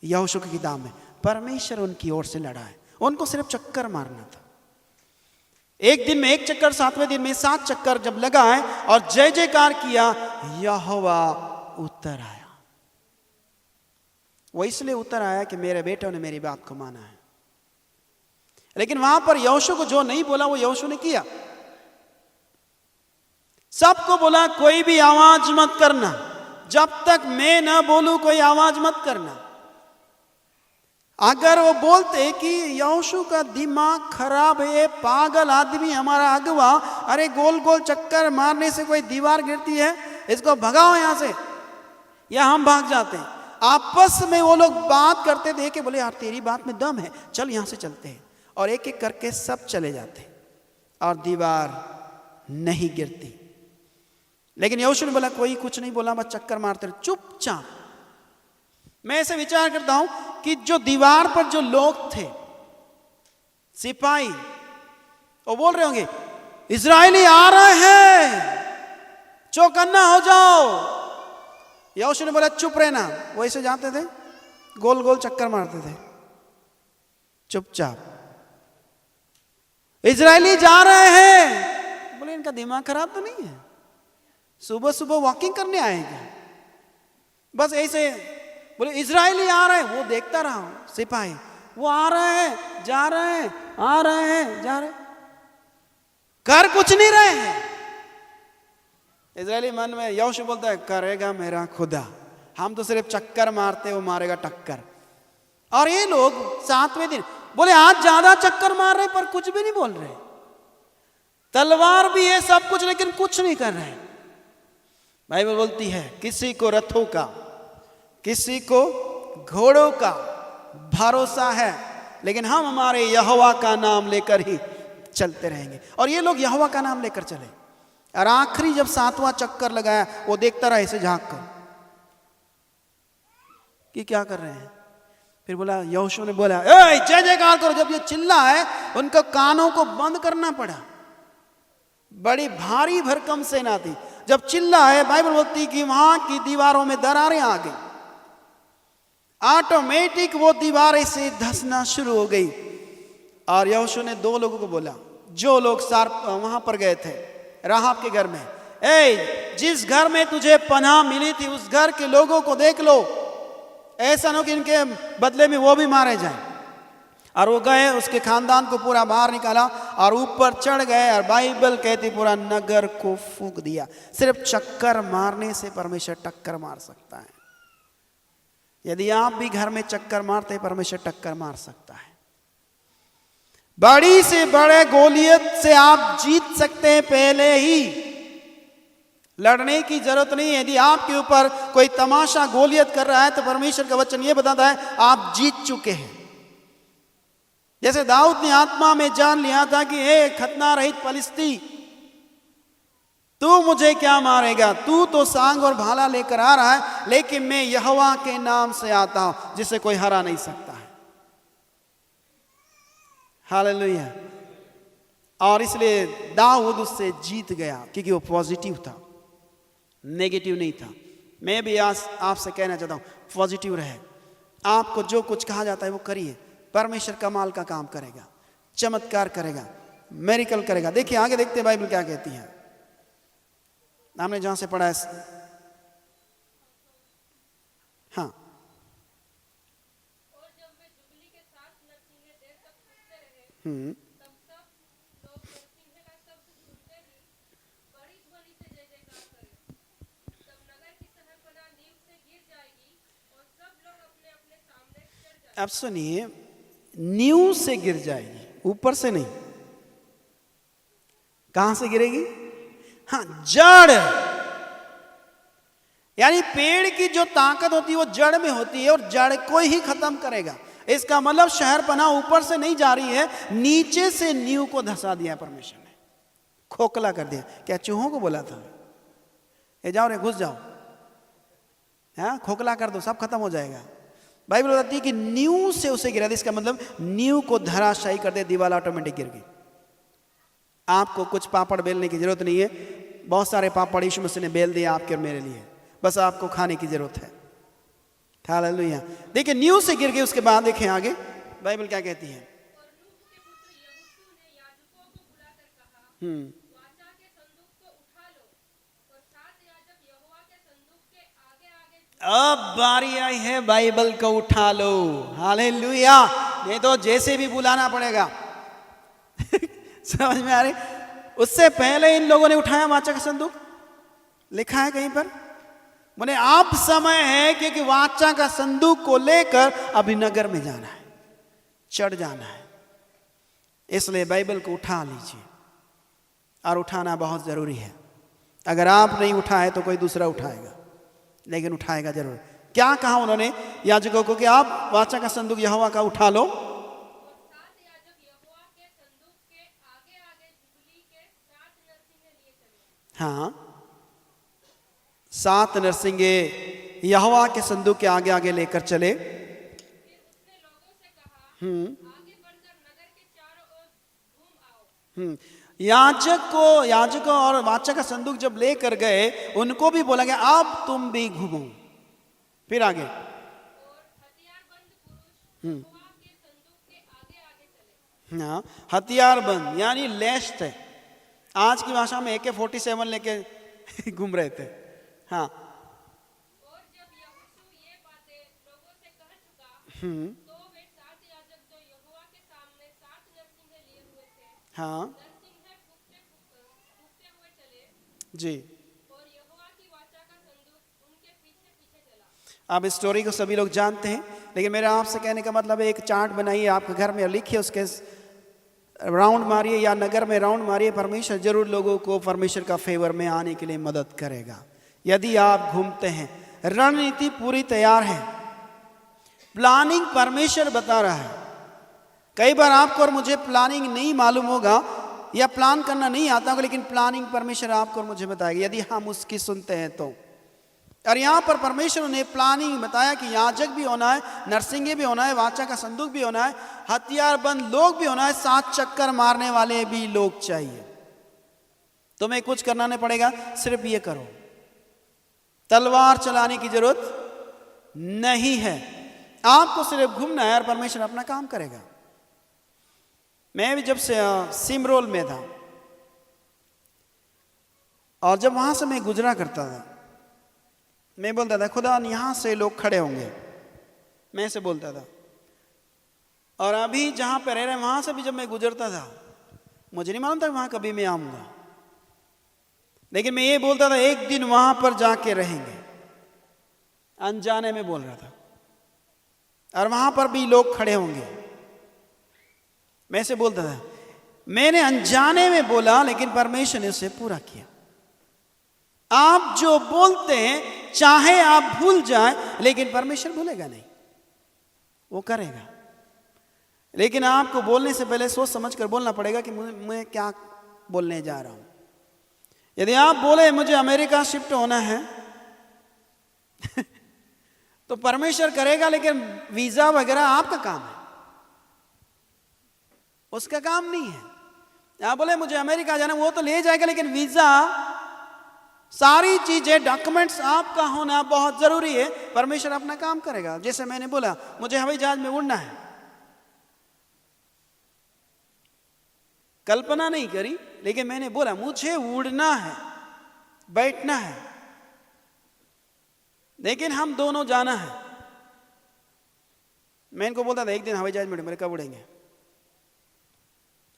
यहोशू की किताब में। परमेश्वर उनकी ओर से लड़ा है, उनको सिर्फ चक्कर मारना था। एक दिन में एक चक्कर, 7वें दिन में 7 चक्कर जब लगा है और जय जयकार किया, यहोवा उतर आया। वो इसलिए उतर आया कि मेरे बेटों ने मेरी बात को माना है। लेकिन वहां पर यहोशू को जो नहीं बोला वो यहोशू ने किया। सबको बोला कोई भी आवाज मत करना, जब तक मैं ना बोलूं कोई आवाज मत करना। अगर वो बोलते कि यहोशू का दिमाग खराब है, पागल आदमी हमारा अगवा, अरे गोल गोल चक्कर मारने से कोई दीवार गिरती है, इसको भगाओ यहां से, या हम भाग जाते हैं। आपस में वो लोग बात करते थे कि बोले यार तेरी बात में दम है, चल यहां से चलते हैं, और एक एक करके सब चले जाते और दीवार नहीं गिरती। लेकिन यहोशू ने बोला कोई कुछ नहीं बोला, बस चक्कर मारते रहे चुपचाप। मैं ऐसे विचार करता हूं कि जो दीवार पर जो लोग थे सिपाही, वो बोल रहे होंगे इजरायली आ रहे हैं, चौकन्ना हो जाओ। यहोशू ने बोला चुप रहना। वो ऐसे जाते थे, गोल गोल चक्कर मारते थे चुपचाप। इजरायली जा रहे हैं, बोले इनका दिमाग खराब तो नहीं है, सुबह सुबह वॉकिंग करने आएंगे। बस ऐसे बोले इजरायली आ रहे हैं, वो देखता रहा सिपाही, वो आ रहे हैं जा रहे हैं, आ रहे हैं जा रहे, कर कुछ नहीं रहे हैं। इजरायली मन में, यहोशू बोलता है करेगा मेरा खुदा, हम तो सिर्फ चक्कर मारते, वो मारेगा टक्कर। और ये लोग 7वें दिन बोले आज ज्यादा चक्कर मार रहे पर कुछ भी नहीं बोल रहे, तलवार भी है सब कुछ, लेकिन कुछ नहीं कर रहे। बाइबल बोलती है किसी को रथों का, किसी को घोड़ों का भरोसा है, लेकिन हम हमारे यहोवा का नाम लेकर ही चलते रहेंगे। और ये लोग यहोवा का नाम लेकर चले। और आखिरी जब 7वां चक्कर लगाया, वो देखता रहा ऐसे झांक कर कि क्या कर रहे हैं। फिर बोला, यहोशू ने बोला ए जय जयकार करो। जब ये चिल्ला है, उनको कानों को बंद करना पड़ा। बड़ी भारी भरकम सेना थी। जब चिल्ला है, बाइबल बोलती कि वहां की दीवारों में दरारें आ गई, ऑटोमेटिक वो दीवारें से धंसना शुरू हो गई। और यहोशू ने 2 लोगों को बोला, जो लोग वहां पर गए थे राहाब के घर में, ए जिस घर में तुझे पनाह मिली थी उस घर के लोगों को देख लो, ऐसा न हो कि इनके बदले में वो भी मारे जाएं। और वो गए, उसके खानदान को पूरा बाहर निकाला और ऊपर चढ़ गए। और बाइबल कहती पूरा नगर को फूंक दिया। सिर्फ चक्कर मारने से परमेश्वर टक्कर मार सकता है। यदि आप भी घर में चक्कर मारते, परमेश्वर टक्कर मार सकता है। बड़ी से बड़े गोलियत से आप जीत सकते हैं, पहले ही लड़ने की जरूरत नहीं है। यदि आपके ऊपर कोई तमाशा गोलियत कर रहा है, तो परमेश्वर का वचन यह बताता है आप जीत चुके हैं। जैसे दाऊद ने आत्मा में जान लिया था कि हे खतना रहित फलिस्ती, तू मुझे क्या मारेगा, तू तो सांग और भाला लेकर आ रहा है, लेकिन मैं यहोवा के नाम से आता हूं जिसे कोई हरा नहीं सकता है। हालेलुया। और इसलिए दाऊद उससे जीत गया, क्योंकि वो पॉजिटिव था, नेगेटिव नहीं था। मैं भी आज आपसे कहना चाहता हूं पॉजिटिव रहे। आपको जो कुछ कहा जाता है वो करिए, परमेश्वर कमाल का काम करेगा, चमत्कार करेगा, मेरिकल करेगा। देखिए आगे देखते हैं बाइबल क्या कहती है। हमने जहां से पढ़ा है, हाँ, और जब वे जुबली के साथ नरसिंह देर तक पूछते रहे, तब सब लोग नरसिंह का शब्द सुनते ही बड़ी ध्वनि से जय जयकार करें। तब नगर की शहरपनाह नींव से गिर जाएगी और सब लोग अपने अपने सामने चढ़ जाएंगे। अब सुनिए, नींव से गिर जाएगी, ऊपर से नहीं। कहां से गिरेगी? हाँ, जड़। यानी पेड़ की जो ताकत होती है वो जड़ में होती है, और जड़ को ही खत्म करेगा। इसका मतलब शहरपनाह ऊपर से नहीं जा रही है, नीचे से नींव को धसा दिया परमेश्वर ने, खोखला कर दिया। क्या चूहों को बोला था ये जाओ रे, घुस जाओ, हाँ खोखला कर दो, सब खत्म हो जाएगा। बाइबल बताती है कि नींव से उसे गिरा दिया। इसका मतलब नींव को धराशायी कर दे, दीवार ऑटोमेटिक गिर गई। आपको कुछ पापड़ बेलने की जरूरत नहीं है, बहुत सारे पापड़ यीशु मसीह ने बेल दिया आपके और मेरे लिए, बस आपको खाने की जरूरत है। हालेलुया। देखिए नींव से गिर गई। उसके बाद देखें आगे बाइबल क्या कहती है। और नूह के पुत्र यहोशू ने याजकों को बुलाकर कहा, वाचा के संदूक को उठा लो। और 7 याजक यहोवा के संदूक के आगे आगे। अब बारी आई है बाइबल को उठा लो। हालेलुया। नहीं तो जैसे भी बुलाना पड़ेगा। समझ में आ रही? उससे पहले इन लोगों ने उठाया वाचा का संदूक, लिखा है कहीं पर? बोले अब समय है क्योंकि वाचा का संदूक को लेकर अभी नगर में जाना है, चढ़ जाना है। इसलिए बाइबल को उठा लीजिए, और उठाना बहुत जरूरी है। अगर आप नहीं उठाए तो कोई दूसरा उठाएगा, लेकिन उठाएगा जरूर। क्या कहा उन्होंने याजकों को कि आप वाचा का संदूक यहोवा का उठा लो। सात याजक यहोवा के संदूक के आगे आगे जुबली के 7 नरसिंगे लिए चले। हाँ, 7 नरसिंगे यहोवा के संदूक के आगे आगे लेकर चले। फिर उसने लोगों से कहा, आगे बढ़कर नगर के चारों ओर घूम आओ। याजकों और वाचा का संदूक जब लेकर गए, उनको भी बोला गया अब तुम भी घूमो। फिर आगे, और हथियारबंद पुरुष यहोवा के संदूक के आगे आगे चले। हाँ, हथियारबंद यानी लेस्ट है। आज की भाषा में AK-47 लेके घूम रहे थे। हाँ, और जब यहोशू ये बातें लोगों से कह चुका, तो वे 7 याजक जो यहोवा के सामने 7 नरसिंगे लिए हुए थे, हाँ नरसिंगे फूंकते हुए चले, जी। और यहोवा की वाचा का संदूक उनके पीछे पीछे चला। अब इस स्टोरी को सभी लोग जानते हैं, लेकिन मेरा आपसे कहने का मतलब है, एक चार्ट बनाइए आपके घर में, लिखिए, उसके राउंड मारिए या नगर में राउंड मारिए। परमेश्वर जरूर लोगों को परमेश्वर का फेवर में आने के लिए मदद करेगा यदि आप घूमते हैं। रणनीति पूरी तैयार है, प्लानिंग परमेश्वर बता रहा है। कई बार आपको और मुझे प्लानिंग नहीं मालूम होगा या प्लान करना नहीं आता होगा, लेकिन प्लानिंग परमेश्वर आपको और मुझे बताएगा यदि हम उसकी सुनते हैं तो। और यहाँ पर परमेश्वर ने प्लानिंग बताया कि याजक भी होना है, नरसिंगे भी होना है, वाचा का संदूक भी होना है, हथियारबंद लोग भी होना है, 7 चक्कर मारने वाले भी लोग चाहिए। तुम्हें कुछ करना नहीं पड़ेगा, सिर्फ ये करो, तलवार चलाने की जरूरत नहीं है, आपको सिर्फ घूमना है और परमेश्वर अपना काम करेगा। मैं भी जब से सिमरोल में था और जब वहां से मैं गुजरा करता था, मैं बोलता था खुदा यहां से लोग खड़े होंगे, मैं ऐसे बोलता था। और अभी जहां पर रह रहे हैं वहां से भी जब मैं गुजरता था, मुझे नहीं मालूम था वहां कभी मैं आऊंगा, लेकिन मैं ये बोलता था एक दिन वहां पर जाके रहेंगे। अनजाने में बोल रहा था, और वहां पर भी लोग खड़े होंगे, मैं ऐसे बोलता था। मैंने अनजाने में बोला, लेकिन परमेश्वर ने उसे पूरा किया। आप जो बोलते हैं चाहे आप भूल जाएं, लेकिन परमेश्वर भूलेगा नहीं, वो करेगा। लेकिन आपको बोलने से पहले सोच समझ कर बोलना पड़ेगा कि मैं क्या बोलने जा रहा हूं। यदि आप बोले मुझे अमेरिका शिफ्ट होना है तो परमेश्वर करेगा, लेकिन वीजा वगैरह आपका काम है, उसका काम नहीं है। आप बोले मुझे अमेरिका जाना, वो तो ले जाएगा, लेकिन वीजा, सारी चीजें, डॉक्यूमेंट्स आपका होना बहुत जरूरी है। परमेश्वर अपना काम करेगा। जैसे मैंने बोला मुझे हवाई जहाज में उड़ना है, कल्पना नहीं करी, लेकिन मैंने बोला मुझे उड़ना है, बैठना है, लेकिन हम दोनों जाना है। मैं इनको बोलता था एक दिन हवाई जहाज में, मेरे कब उड़ेंगे?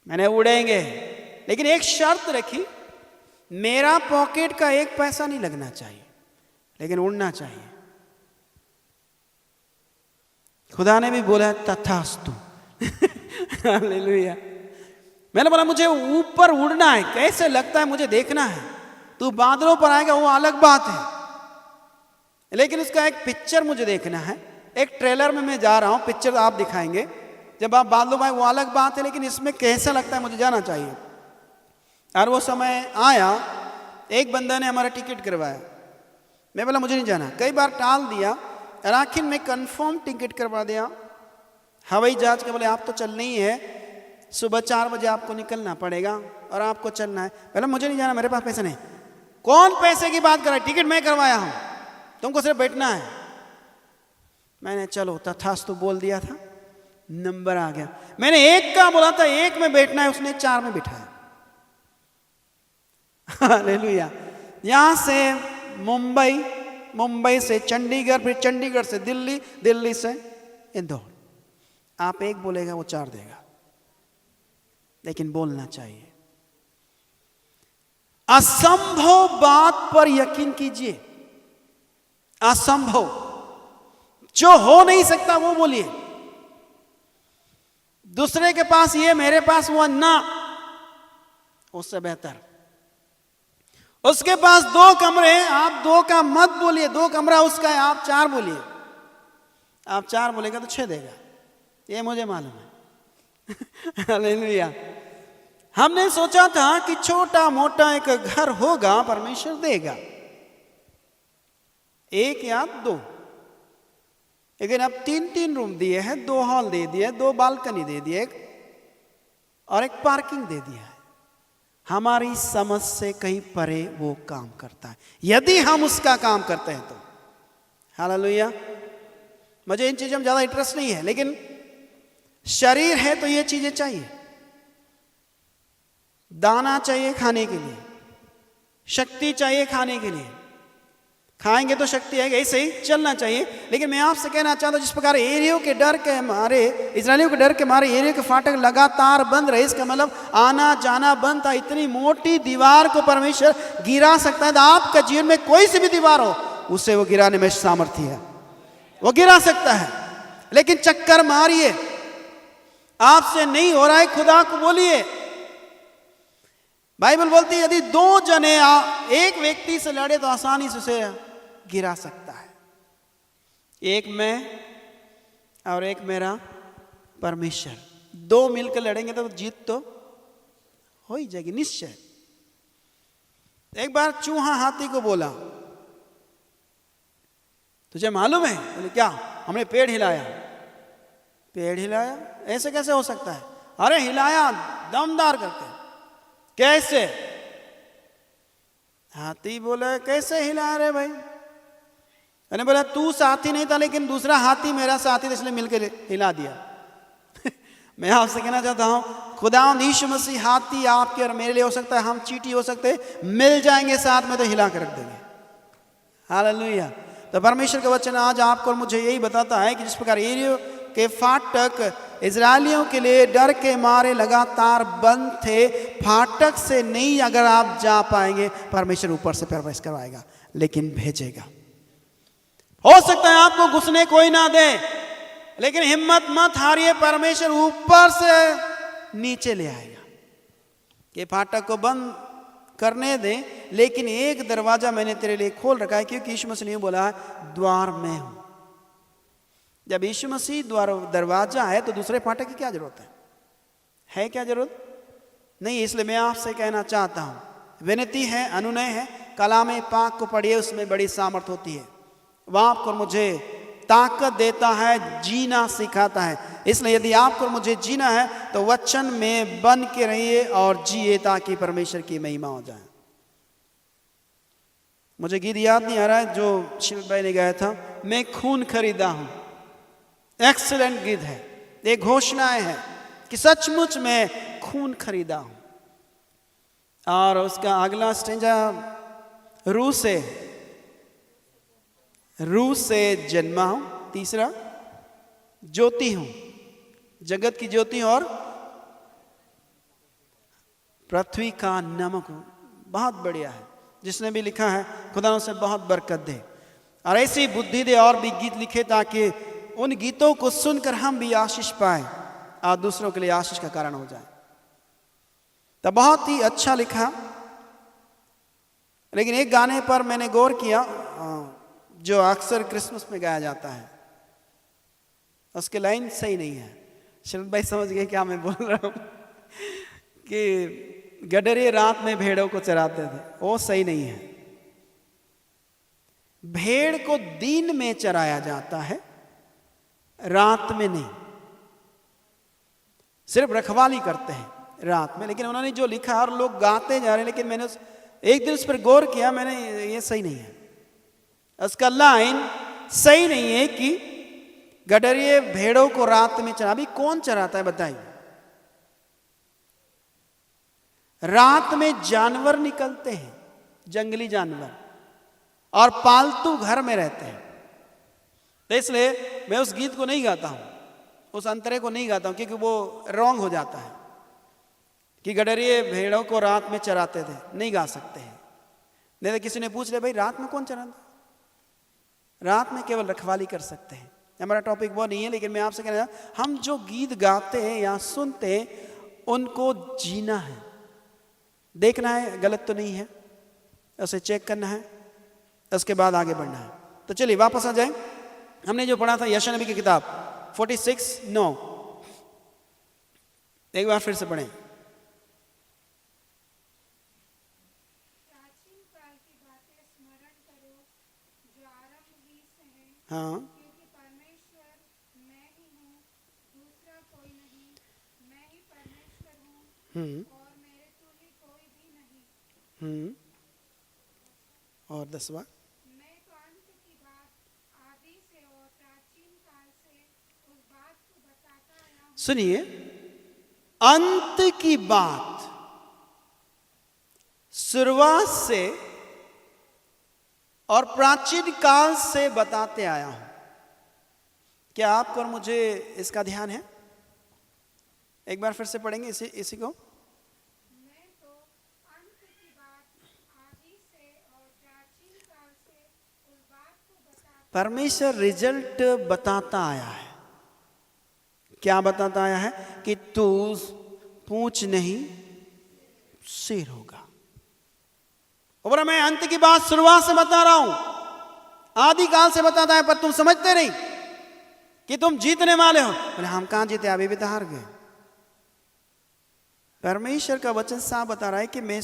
मैंने उड़ेंगे, लेकिन एक शर्त रखी, मेरा पॉकेट का 1 पैसा नहीं लगना चाहिए, लेकिन उड़ना चाहिए। खुदा ने भी बोला तथास्तु हालेलुया। मैंने बोला मुझे ऊपर उड़ना है, कैसे लगता है मुझे देखना है। तू बादलों पर आएगा वो अलग बात है, लेकिन उसका एक पिक्चर मुझे देखना है। एक ट्रेलर में मैं जा रहा हूं, पिक्चर आप दिखाएंगे, जब आप बादलों में आए वो अलग बात है, लेकिन इसमें कैसा लगता है मुझे जाना चाहिए। और वो समय आया, एक बंदा ने हमारा टिकट करवाया, मैं बोला मुझे नहीं जाना, कई बार टाल दिया, और आखिर में कंफर्म टिकट करवा दिया हवाई जहाज के। बोले आप तो चलना ही है, सुबह 4 बजे आपको निकलना पड़ेगा और आपको चलना है। बोला मुझे नहीं जाना, मेरे पास पैसे नहीं। कौन पैसे की बात कर रहा है, टिकट मैं करवाया हूं, तुमको सिर्फ बैठना है। मैंने चलो तथास्तु बोल दिया था, नंबर आ गया। मैंने 1 का बोला था, 1 में बैठना है, उसने 4 में बिठाया। हालेलुया। यहां से मुंबई, मुंबई से चंडीगढ़, फिर चंडीगढ़ से दिल्ली, दिल्ली से इंदौर। आप 1 बोलेगा वो 4 देगा, लेकिन बोलना चाहिए। असंभव बात पर यकीन कीजिए। असंभव, जो हो नहीं सकता वो बोलिए। दूसरे के पास ये, मेरे पास वो ना, उससे बेहतर। उसके पास 2 कमरे, आप 2 का मत बोलिए, 2 कमरा उसका है, आप 4 बोलिए। आप 4 बोलेगा तो 6 देगा, ये मुझे मालूम है। हालेलुया। हमने सोचा था कि छोटा मोटा एक घर होगा, परमेश्वर देगा, 1 या 2, लेकिन अब 3-3 रूम दिए हैं, 2 हॉल दे दिए, 2 बालकनी दे दिए और एक पार्किंग दे दिया है। हमारी समझ से कहीं परे वो काम करता है, यदि हम उसका काम करते हैं तो। हालेलुया। मुझे इन चीजों में ज्यादा इंटरेस्ट नहीं है, लेकिन शरीर है तो ये चीजें चाहिए। दाना चाहिए खाने के लिए, शक्ति चाहिए खाने के लिए, खाएंगे तो शक्ति आएगी, ऐसे ही चलना चाहिए। लेकिन मैं आपसे कहना चाहता हूं, जिस प्रकार एरियो के डर के मारे, इजरायलियों के डर के मारे एरियो के फाटक लगातार बंद रहे, इसका मतलब आना जाना बंद था। इतनी मोटी दीवार को परमेश्वर गिरा सकता है। तो आपका जीवन में कोई सी भी दीवार हो, उसे वो गिराने में सामर्थ्य है, वो गिरा सकता है। लेकिन चक्कर मारिए, आपसे नहीं हो रहा है, खुदा को बोलिए। बाइबल बोलती है यदि 2 जने एक व्यक्ति से लड़े तो आसानी से उसे गिरा सकता है। एक मैं और एक मेरा परमेश्वर, 2 मिलकर लड़ेंगे तो जीत तो हो ही जाएगी निश्चय। एक बार चूहा हाथी को बोला, तुझे मालूम है? बोले क्या? हमने पेड़ हिलाया। पेड़ हिलाया? ऐसे कैसे हो सकता है? अरे हिलाया दमदार करके। कैसे? हाथी बोला कैसे हिला रहे भाई? मैंने बोला तू साथी नहीं था, लेकिन दूसरा हाथी मेरा साथी था, इसलिए मिलकर हिला दिया। मैं आपसे कहना चाहता हूं, खुदावंद यीशु मसीह हाथी आपके और मेरे लिए हो सकता है, हम चींटी हो सकते हैं, मिल जाएंगे साथ में तो हिला कर रख देंगे। हालेलुया। तो परमेश्वर का वचन आज आपको और मुझे यही बताता है कि जिस प्रकार एरियो के फाटक इजरायलियों के लिए डर के मारे लगातार बंद थे, फाटक से नहीं अगर आप जा पाएंगे, परमेश्वर ऊपर से प्रवेश करवाएगा, लेकिन भेजेगा। हो सकता है आपको घुसने कोई ना दे, लेकिन हिम्मत मत हारिए, परमेश्वर ऊपर से नीचे ले आएगा। कि फाटक को बंद करने दे, लेकिन एक दरवाजा मैंने तेरे लिए खोल रखा है, क्योंकि यीशु मसीह ने बोला है द्वार मैं हूं। जब यीशु मसीह द्वार दरवाजा है तो दूसरे फाटक की क्या जरूरत है क्या जरूरत? नहीं। इसलिए मैं आपसे कहना चाहता हूं, विनती है, अनुनय है, कलाम पाक को पढ़िए, उसमें बड़ी सामर्थ होती है। वह आपको मुझे ताकत देता है, जीना सिखाता है। इसलिए यदि आपको मुझे जीना है तो वचन में बन के रहिए और जिए, ताकि परमेश्वर की महिमा हो जाए। मुझे गीत याद नहीं आ रहा है जो शिव भाई ने गाया था, मैं खून खरीदा हूं। एक्सीलेंट गीत है। ये घोषणाएं है कि सचमुच में खून खरीदा हूं। और उसका अगला स्टेंजा, रूह से जन्मा हूं। तीसरा, ज्योति हूं, जगत की ज्योति और पृथ्वी का नमक हूं। बहुत बढ़िया है। जिसने भी लिखा है खुदा उसे बहुत बरकत दे और ऐसी बुद्धि दे और भी गीत लिखे, ताकि उन गीतों को सुनकर हम भी आशीष पाए और दूसरों के लिए आशीष का कारण हो जाए। तो बहुत ही अच्छा लिखा। लेकिन एक गाने पर मैंने गौर किया जो अक्सर क्रिसमस में गाया जाता है, उसके लाइन सही नहीं है। शरद भाई समझ गए क्या मैं बोल रहा हूं? कि गडरे रात में भेड़ों को चराते थे, वो सही नहीं है। भेड़ को दिन में चराया जाता है, रात में नहीं। सिर्फ रखवाली करते हैं रात में। लेकिन उन्होंने जो लिखा और लोग गाते जा रहे हैं, लेकिन मैंने एक दिन उस पर गौर किया, मैंने ये सही नहीं है, उसका लाइन सही नहीं है कि गडरिए भेड़ों को रात में चरा। अभी कौन चराता है बताइए? रात में जानवर निकलते हैं, जंगली जानवर, और पालतू घर में रहते हैं। तो इसलिए मैं उस गीत को नहीं गाता हूं, उस अंतरे को नहीं गाता हूं, क्योंकि वो रॉन्ग हो जाता है कि गडरिये भेड़ों को रात में चराते थे, नहीं गा सकते हैं। नहीं तो किसी ने पूछ लिया भाई रात में कौन चराता, रात में केवल रखवाली कर सकते हैं। हमारा टॉपिक वो नहीं है, लेकिन मैं आपसे कहना चाहता, हम जो गीत गाते हैं या सुनते हैं उनको जीना है, देखना है गलत तो नहीं है, उसे चेक करना है, उसके बाद आगे बढ़ना है। तो चलिए वापस आ जाए, हमने जो पढ़ा था यशायाह नबी की किताब 46:9, एक बार फिर से पढ़ें। प्राचीन काल की बातें स्मरण करो जो आरंभ ही से हैं, हाँ, क्योंकि परमेश्वर मैं ही हूँ, दूसरा कोई नहीं, मैं ही परमेश्वर हूँ और मेरे तुल्य कोई भी नहीं। और 10वां, मैं तो अंत की बात आदि से और प्राचीन काल से उस बात को बताता आया हूँ। सुनिए, अंत की बात शुरुआत से और प्राचीन काल से बताते आया हूं। क्या आपको और मुझे इसका ध्यान है? एक बार फिर से पढ़ेंगे इसी को। मैं तो अंत की बात आदि से और प्राचीन काल से उस बात को बताता। परमेश्वर रिजल्ट बताता आया है। क्या बताता आया है? कि तू पूंछ नहीं सिर होगा। और मैं अंत की बात शुरुआत से बता रहा हूं, आदि काल से बताता है, पर तुम समझते नहीं कि तुम जीतने वाले हो। बोले हम कहां जीते, अभी भी तो हार गए। परमेश्वर का वचन साफ बता रहा है कि मैं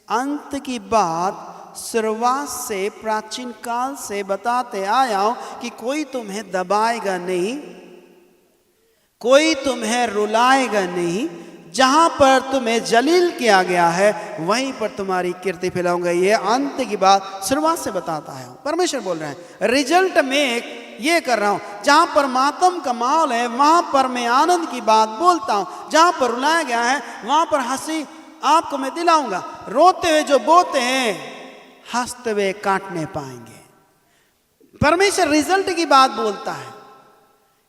अंत की बात शुरुआत से प्राचीन काल से बताते आया हूं कि कोई तुम्हें दबाएगा नहीं, कोई तुम्हें रुलाएगा नहीं। जहां पर तुम्हें जलील किया गया है वहीं पर तुम्हारी कीर्ति फैलाऊंगा। ये अंत की बात शुरुआत से बताता है। परमेश्वर बोल रहे हैं रिजल्ट में ये कर रहा हूं, जहां पर मातम का माहौल है वहां पर मैं आनंद की बात बोलता हूं, जहां पर रुलाया गया है वहां पर हंसी आपको मैं दिलाऊंगा। रोते हुए जो बोते हैं हंसते हुए काटने पाएंगे। परमेश्वर रिजल्ट की बात बोलता है।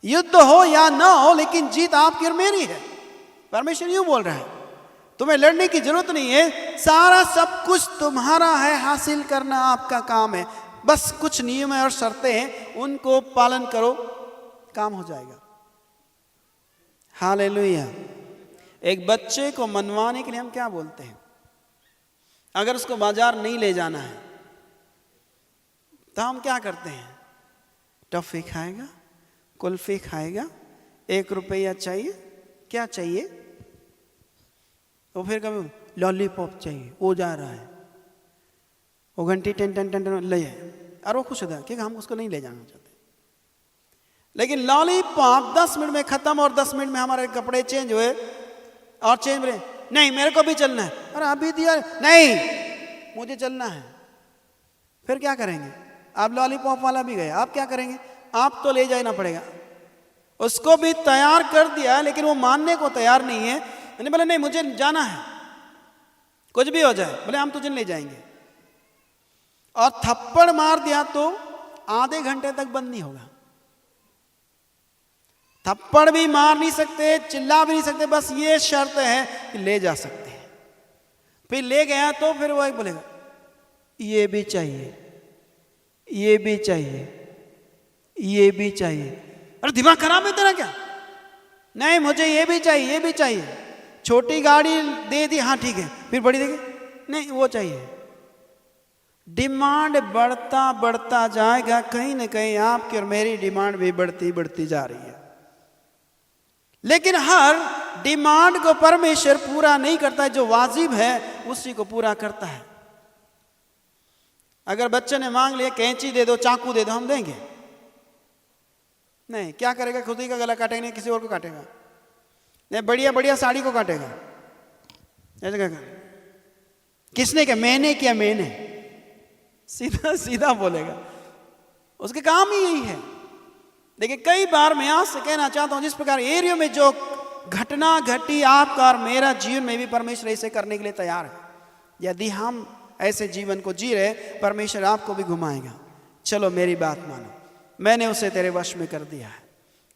युद्ध हो या ना हो, लेकिन जीत आपकी और मेरी है। परमेश्वर यूं बोल रहा है, तुम्हें लड़ने की जरूरत नहीं है, सारा सब कुछ तुम्हारा है, हासिल करना आपका काम है। बस कुछ नियम और शर्तें हैं, उनको पालन करो, काम हो जाएगा। हालेलुया। एक बच्चे को मनवाने के लिए हम क्या बोलते हैं? अगर उसको बाजार नहीं ले जाना है तो हम क्या करते हैं? टॉफी खाएगा, कुल्फी खाएगा, 1 रुपया चाहिए, क्या चाहिए? तो फिर कभी लॉलीपॉप चाहिए, वो जा रहा है, वो घंटी टन टन टन टन ले जाए और वो खुश होता है क्योंकि हम उसको नहीं ले जाना चाहते। लेकिन लॉलीपॉप 10 मिनट में खत्म और 10 मिनट में हमारे कपड़े चेंज हुए और चेंज रहे, नहीं मेरे को भी चलना है, अरे अभी दिया नहीं मुझे चलना है। फिर क्या करेंगे? अब लॉलीपॉप वाला भी गया, आप क्या करेंगे? आप तो ले जाना पड़ेगा। उसको भी तैयार कर दिया लेकिन वो मानने को तैयार नहीं है। मैंने बोला नहीं मुझे जाना है, कुछ भी हो जाए, बोले हम तुझे ले जाएंगे। और थप्पड़ मार दिया तो आधे घंटे तक बंद नहीं होगा। थप्पड़ भी मार नहीं सकते, चिल्ला भी नहीं सकते, बस ये शर्त है कि ले जा सकते हैं। फिर ले गया तो फिर वो एक बोलेगा ये भी चाहिए, ये भी चाहिए, ये भी चाहिए। अरे दिमाग खराब है तेरा क्या? नहीं मुझे ये भी चाहिए, ये भी चाहिए। छोटी गाड़ी दे दी, हाँ ठीक है, फिर बड़ी देगी, नहीं वो चाहिए। डिमांड बढ़ता बढ़ता जाएगा, कहीं ना कहीं आपकी और मेरी डिमांड भी बढ़ती बढ़ती जा रही है। लेकिन हर डिमांड को परमेश्वर पूरा नहीं करता, जो वाजिब है उसी को पूरा करता है। अगर बच्चे ने मांग लिया कैंची दे दो, चाकू दे दो, हम देंगे? नहीं, क्या करेगा? खुद ही का गला काटेगा, नहीं किसी और को काटेगा। नहीं बढ़िया बढ़िया साड़ी को काटेगा। ऐसे क्या? किसने किया? मैंने किया, मैंने। सीधा सीधा बोलेगा, उसके काम ही यही है। देखिए कई बार मैं आपसे कहना चाहता हूं, जिस प्रकार एरियो में जो घटना घटी आपका और मेरा जीवन में भी परमेश्वर ऐसे करने के लिए तैयार है। यदि हम ऐसे जीवन को जी रहे, परमेश्वर आपको भी घुमाएगा। चलो मेरी बात मानो, मैंने उसे तेरे वश में कर दिया है,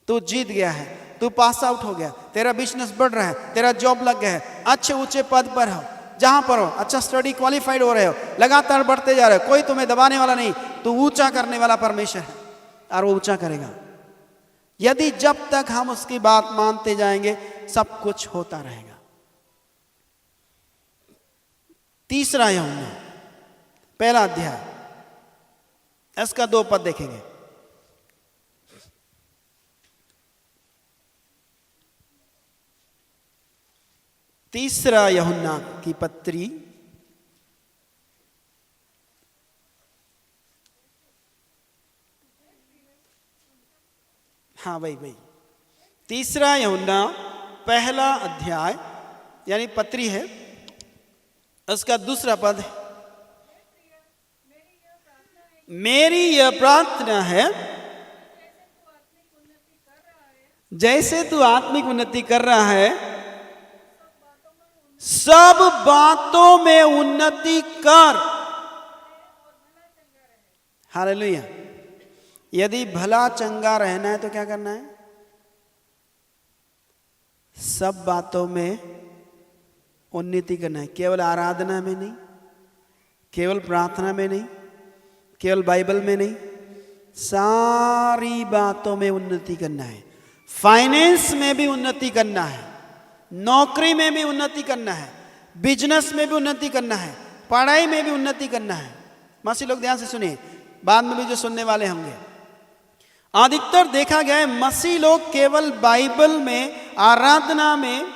तू जीत गया है, तू पास आउट हो गया, तेरा बिजनेस बढ़ रहा है, तेरा जॉब लग गया है, अच्छे ऊंचे पद पर हो, जहां पर हो, अच्छा स्टडी क्वालिफाइड हो रहे हो, लगातार बढ़ते जा रहे हो, कोई तुम्हें दबाने वाला नहीं, तो ऊंचा करने वाला परमेश्वर है और वो ऊंचा करेगा। यदि जब तक हम उसकी बात मानते जाएंगे सब कुछ होता रहेगा। तीसरा यूहन्ना पहला अध्याय, इसका 2 पद देखेंगे। तीसरा यूहन्ना की पत्री हाँ वही तीसरा यूहन्ना पहला अध्याय यानी पत्री है, उसका 2 पद है। मेरी यह प्रार्थना है जैसे तू आत्मिक उन्नति कर रहा है, सब बातों में उन्नति कर। हालेलुया। यदि भला चंगा रहना है तो क्या करना है? सब बातों में उन्नति करना है। केवल आराधना में नहीं, केवल प्रार्थना में नहीं, केवल बाइबल में नहीं, सारी बातों में उन्नति करना है। फाइनेंस में भी उन्नति करना है, नौकरी में भी उन्नति करना है, बिजनेस में भी उन्नति करना है, पढ़ाई में भी उन्नति करना है। मसीह लोग ध्यान से सुनिए, बाद में भी जो सुनने वाले होंगे। अधिकतर देखा गया है मसीह लोग केवल बाइबल में, आराधना में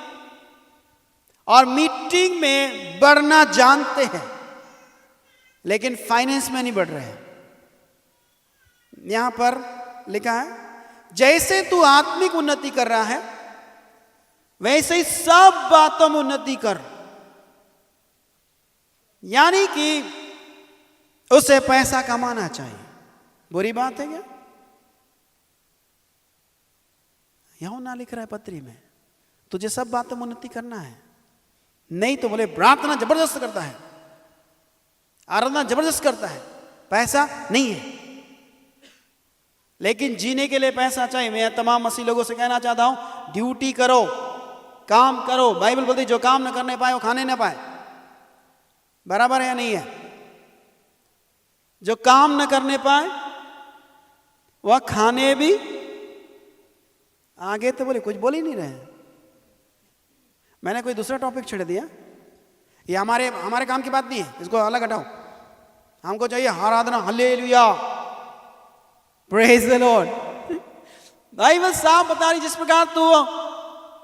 और मीटिंग में बढ़ना जानते हैं, लेकिन फाइनेंस में नहीं बढ़ रहे हैं। यहां पर लिखा है जैसे तू आत्मिक उन्नति कर रहा है वैसे ही सब बातों में उन्नति कर। यानी कि उसे पैसा कमाना चाहिए। बुरी बात है क्या? यूहन्ना लिख रहा है पत्री में, तुझे सब बातों में उन्नति करना है। नहीं तो बोले प्रार्थना जबरदस्त करता है, आराधना जबरदस्त करता है, पैसा नहीं है। लेकिन जीने के लिए पैसा चाहिए। मैं तमाम मसीह लोगों से कहना चाहता हूं, ड्यूटी करो, काम करो। बाइबल बोलती जो काम न करने पाए वो खाने न पाए। बराबर है या नहीं है? जो काम न करने पाए वह खाने भी। आगे तो बोले कुछ बोल ही नहीं रहे। मैंने कोई दूसरा टॉपिक छेड़ दिया? ये हमारे काम की बात नहीं है, इसको अलग हटाओ। हमको चाहिए आराधना, hallelujah, praise the lord. Bible साफ बता रही, जिस प्रकार तू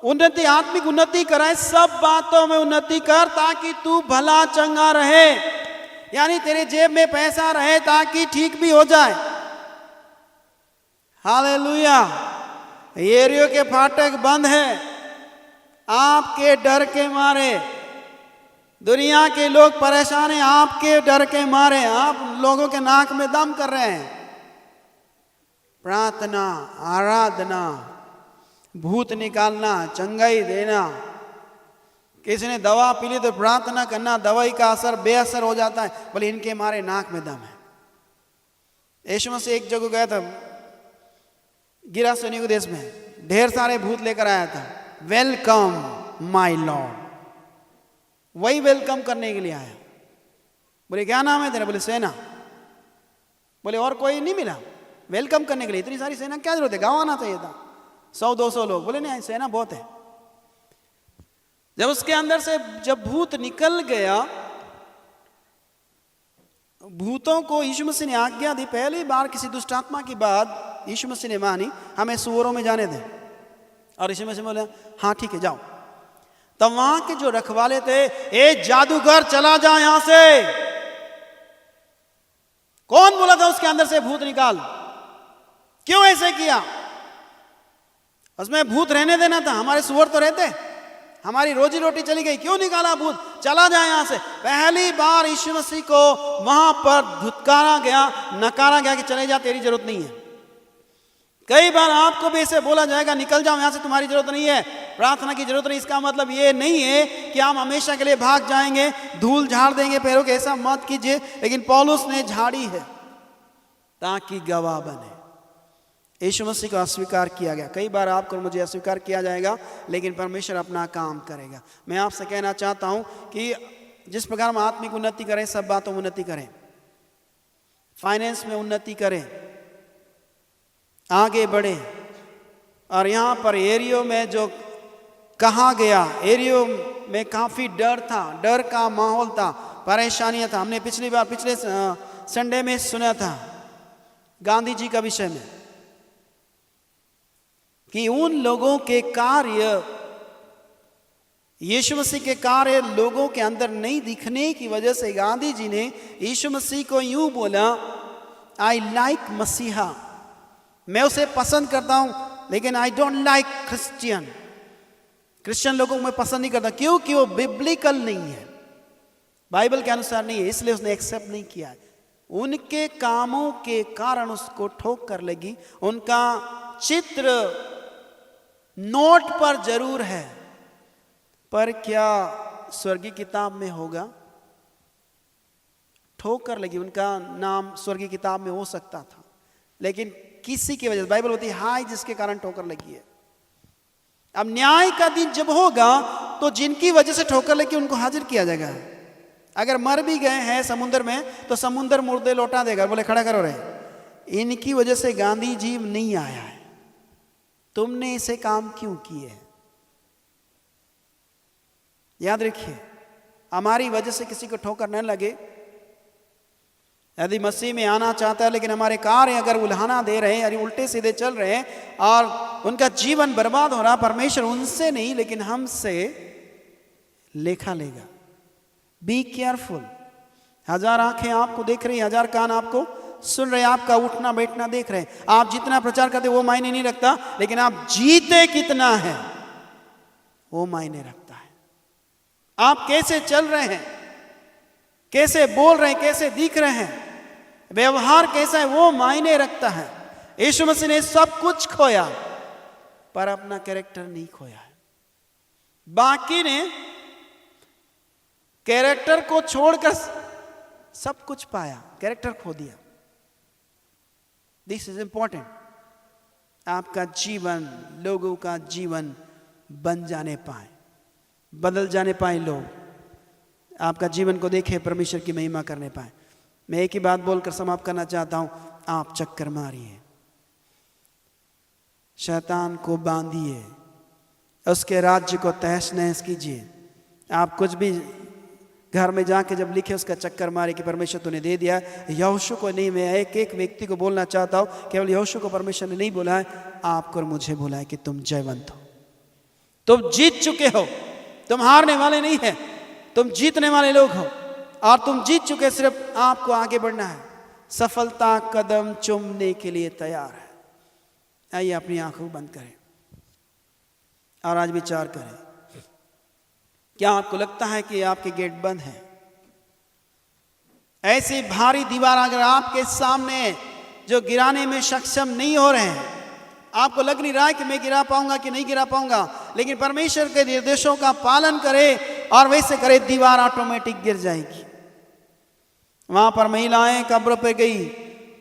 उन्नति, आत्मिक उन्नति कराए, सब बातों में उन्नति कर ताकि तू भला चंगा रहे। यानी तेरे जेब में पैसा रहे ताकि ठीक भी हो जाए। हालेलुया। एरियो के फाटक बंद है आपके डर के मारे। दुनिया के लोग परेशान हैं आपके डर के मारे। आप लोगों के नाक में दम कर रहे हैं। प्रार्थना, आराधना, भूत निकालना, चंगाई देना। किसी ने दवा पी ली तो प्रार्थना करना, दवाई का असर बेअसर हो जाता है। बोले इनके मारे नाक में दम है। यीशु मसीह एक जगह गया था, गिरा सोनी के देश में, ढेर सारे भूत लेकर आया था। वेलकम माय लॉर्ड, वही वेलकम करने के लिए आया। बोले क्या नाम है तेरा? बोले सेना। बोले और कोई नहीं मिला वेलकम करने के लिए? इतनी सारी सेना क्या जरूरत है, गाँव आना चाहिए था 100-200 लोग। बोले नहीं, सेना बहुत है। जब उसके अंदर से जब भूत निकल गया, भूतों को यीशु मसीह ने आज्ञा दी। पहली बार किसी दुष्टात्मा की बात यीशु मसीह ने मानी, हमें सुअरों में जाने दें। और यीशु मसीह बोले हाँ ठीक है जाओ। तब वहां के जो रखवाले थे, ए जादूगर चला जा यहां से। कौन बोला था उसके अंदर से भूत निकाल? क्यों ऐसे किया? उसमें भूत रहने देना था, हमारे सुअर तो रहते, हमारी रोजी रोटी चली गई, क्यों निकाला भूत? चला जाए यहां से। पहली बार यीशु मसीह को वहां पर धुतकारा गया, नकारा गया कि चले जा, तेरी जरूरत नहीं है। कई बार आपको भी ऐसे बोला जाएगा निकल जाओ यहां से, तुम्हारी जरूरत नहीं है, प्रार्थना की जरूरत नहीं। इसका मतलब ये नहीं है कि हम हमेशा के लिए भाग जाएंगे, धूल झाड़ देंगे पैरों के, ऐसा मत कीजिए। लेकिन पौलुस ने झाड़ी है ताकि गवाह बने। यीशु मसीह को अस्वीकार किया गया। कई बार आपको और मुझे अस्वीकार किया जाएगा, लेकिन परमेश्वर अपना काम करेगा। मैं आपसे कहना चाहता हूं कि जिस प्रकार हम आत्मिक उन्नति करें, सब बातों में उन्नति करें, फाइनेंस में उन्नति करें, आगे बढ़े। और यहाँ पर एरियो में जो कहा गया, एरियो में काफ़ी डर था, डर का माहौल था, परेशानियाँ था। हमने पिछले संडे में सुना था गांधी जी का विषय में कि उन लोगों के कार्य, यीशु मसीह के कार्य लोगों के अंदर नहीं दिखने की वजह से गांधी जी ने यीशु मसीह को यूं बोला, आई लाइक मसीहा, मैं उसे पसंद करता हूं, लेकिन आई डोंट लाइक क्रिश्चियन लोगों को मैं पसंद नहीं करता, क्योंकि वो बिब्लिकल नहीं है, बाइबल के अनुसार नहीं है, इसलिए उसने एक्सेप्ट नहीं किया। उनके कामों के कारण उसको ठोकर लगी। उनका चित्र नोट पर जरूर है, पर क्या स्वर्गीय किताब में होगा? ठोकर लगी। उनका नाम स्वर्गीय किताब में हो सकता था, लेकिन किसी की वजह से, बाइबल होती है हाय जिसके कारण ठोकर लगी है। अब न्याय का दिन जब होगा तो जिनकी वजह से ठोकर लगी उनको हाजिर किया जाएगा। अगर मर भी गए हैं समुद्र में तो समुद्र मुर्दे लौटा देगा, बोले खड़ा करो रहे। इनकी वजह से गांधी जी नहीं आया है, तुमने इसे काम क्यों किए हैं? याद रखिए, हमारी वजह से किसी को ठोकर न लगे। यदि मसीह में आना चाहता है, लेकिन हमारे कार्य अगर उल्हाना दे रहे हैं, यानी उल्टे सीधे चल रहे हैं और उनका जीवन बर्बाद हो रहा, परमेश्वर उनसे नहीं लेकिन हमसे लेखा लेगा। Be careful. 1000 आंखें आपको देख रही, 1000 कान आपको सुन रहे, आपका उठना बैठना देख रहे हैं। आप जितना प्रचार करते वो मायने नहीं रखता, लेकिन आप जीते कितना है वो मायने रखता है। आप कैसे चल रहे हैं, कैसे बोल रहे हैं, कैसे दिख रहे हैं, व्यवहार कैसा है, वो मायने रखता है। यीशु मसीह ने सब कुछ खोया पर अपना कैरेक्टर नहीं खोया है। बाकी ने कैरेक्टर को छोड़कर सब कुछ पाया, कैरेक्टर खो दिया। This is important. आपका जीवन लोगों का जीवन बन जाने पाए, बदल जाने पाए, लोग आपका जीवन को देखे, परमेश्वर की महिमा करने पाए। मैं एक ही बात बोलकर समाप्त करना चाहता हूं, आप चक्कर मारिए, शैतान को बांधिए, उसके राज्य को तहस नहस कीजिए। आप कुछ भी घर में जाके जब लिखे उसका चक्कर मारे कि परमेश्वर तूने दे दिया। यहोशू को नहीं, मैं एक एक व्यक्ति को बोलना चाहता हूं, केवल यहोशू को परमेश्वर ने नहीं बोला है, आपको और मुझे बोला है कि तुम जयवंत हो, तुम जीत चुके हो, तुम हारने वाले नहीं है, तुम जीतने वाले लोग हो और तुम जीत चुके। सिर्फ आपको आगे बढ़ना है, सफलता कदम चूमने के लिए तैयार है। आइए अपनी आंखों बंद करें और आज विचार करें। क्या आपको लगता है कि आपके गेट बंद है? ऐसी भारी दीवार अगर आपके सामने जो गिराने में सक्षम नहीं हो रहे हैं, आपको लग नहीं रहा है कि मैं गिरा पाऊंगा कि नहीं गिरा पाऊंगा, लेकिन परमेश्वर के निर्देशों का पालन करे और वैसे करे, दीवार ऑटोमेटिक गिर जाएगी। वहां पर महिलाएं कब्र पे गई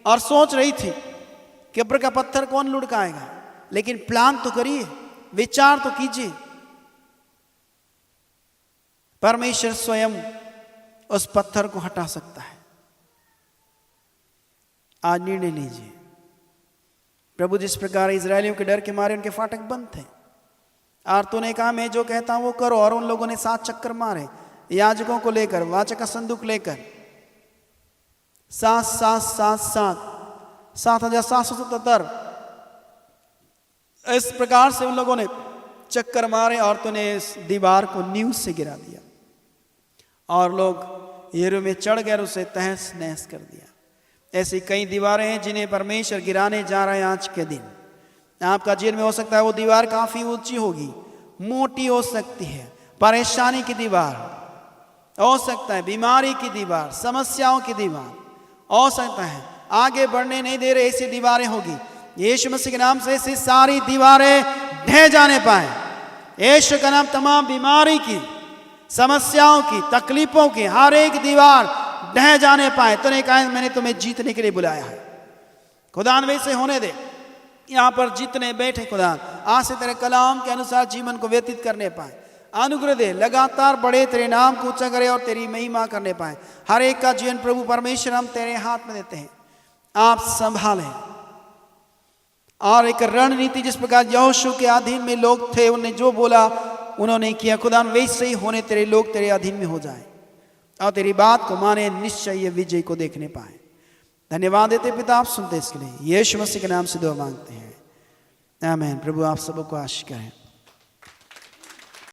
और सोच रही थी कब्र का पत्थर कौन लुढ़काएगा, लेकिन प्लान तो करिए, विचार तो कीजिए। परमेश्वर स्वयं उस पत्थर को हटा सकता है। आज निर्णय लीजिए। प्रभु जिस प्रकार इजरायलियों के डर के मारे उनके फाटक बंद थे और तूने कहा मैं जो कहता हूं वो करो, और उन लोगों ने 7 चक्कर मारे, याजकों को लेकर, वाचा का संदूक लेकर, 7,777 इस प्रकार से उन लोगों ने चक्कर मारे और तूने इस दीवार को नींव से गिरा दिया और लोग यरीहो में चढ़ गए, उसे तहस नहस कर दिया। ऐसी कई दीवारें हैं जिन्हें परमेश्वर गिराने जा रहा है आज के दिन। आपका जीवन में हो सकता है वो दीवार काफी ऊंची होगी, मोटी हो सकती है, परेशानी की दीवार हो सकता है, बीमारी की दीवार, समस्याओं की दीवार हो सकता है, आगे बढ़ने नहीं दे रहे ऐसी दीवारें होगी। यीशु मसीह के नाम से ऐसी सारी दीवारें ढह जाने पाए। यीशु का नाम तमाम बीमारी की, समस्याओं की, तकलीफों की हर एक दीवार ढह जाने पाए। तूने कहा मैंने तुम्हें जीतने के लिए बुलाया है। खुदा वैसे होने दे, यहाँ पर जितने बैठे खुदा आज से तेरे कलाम के अनुसार जीवन को व्यतीत करने पाए, अनुग्रह दे, लगातार बड़े तेरे नाम को ऊंचा करे और तेरी महिमा करने पाए। हर एक का जीवन प्रभु परमेश्वर हम तेरे हाथ में देते हैं, आप संभालें। और एक रणनीति जिस प्रकार यहोशू के अधीन में लोग थे, उन्हें जो बोला उन्होंने किया, खुदा वैसे ही होने तेरे लोग तेरे अधीन में हो जाए और तेरी बात को माने, निश्चय ये विजय को देखने पाए। धन्यवाद देते पिता, आप सुनते इसके लिए, यीशु मसीह के नाम से दुआ मांगते हैं, आमीन। प्रभु आप सबको आशीष करें।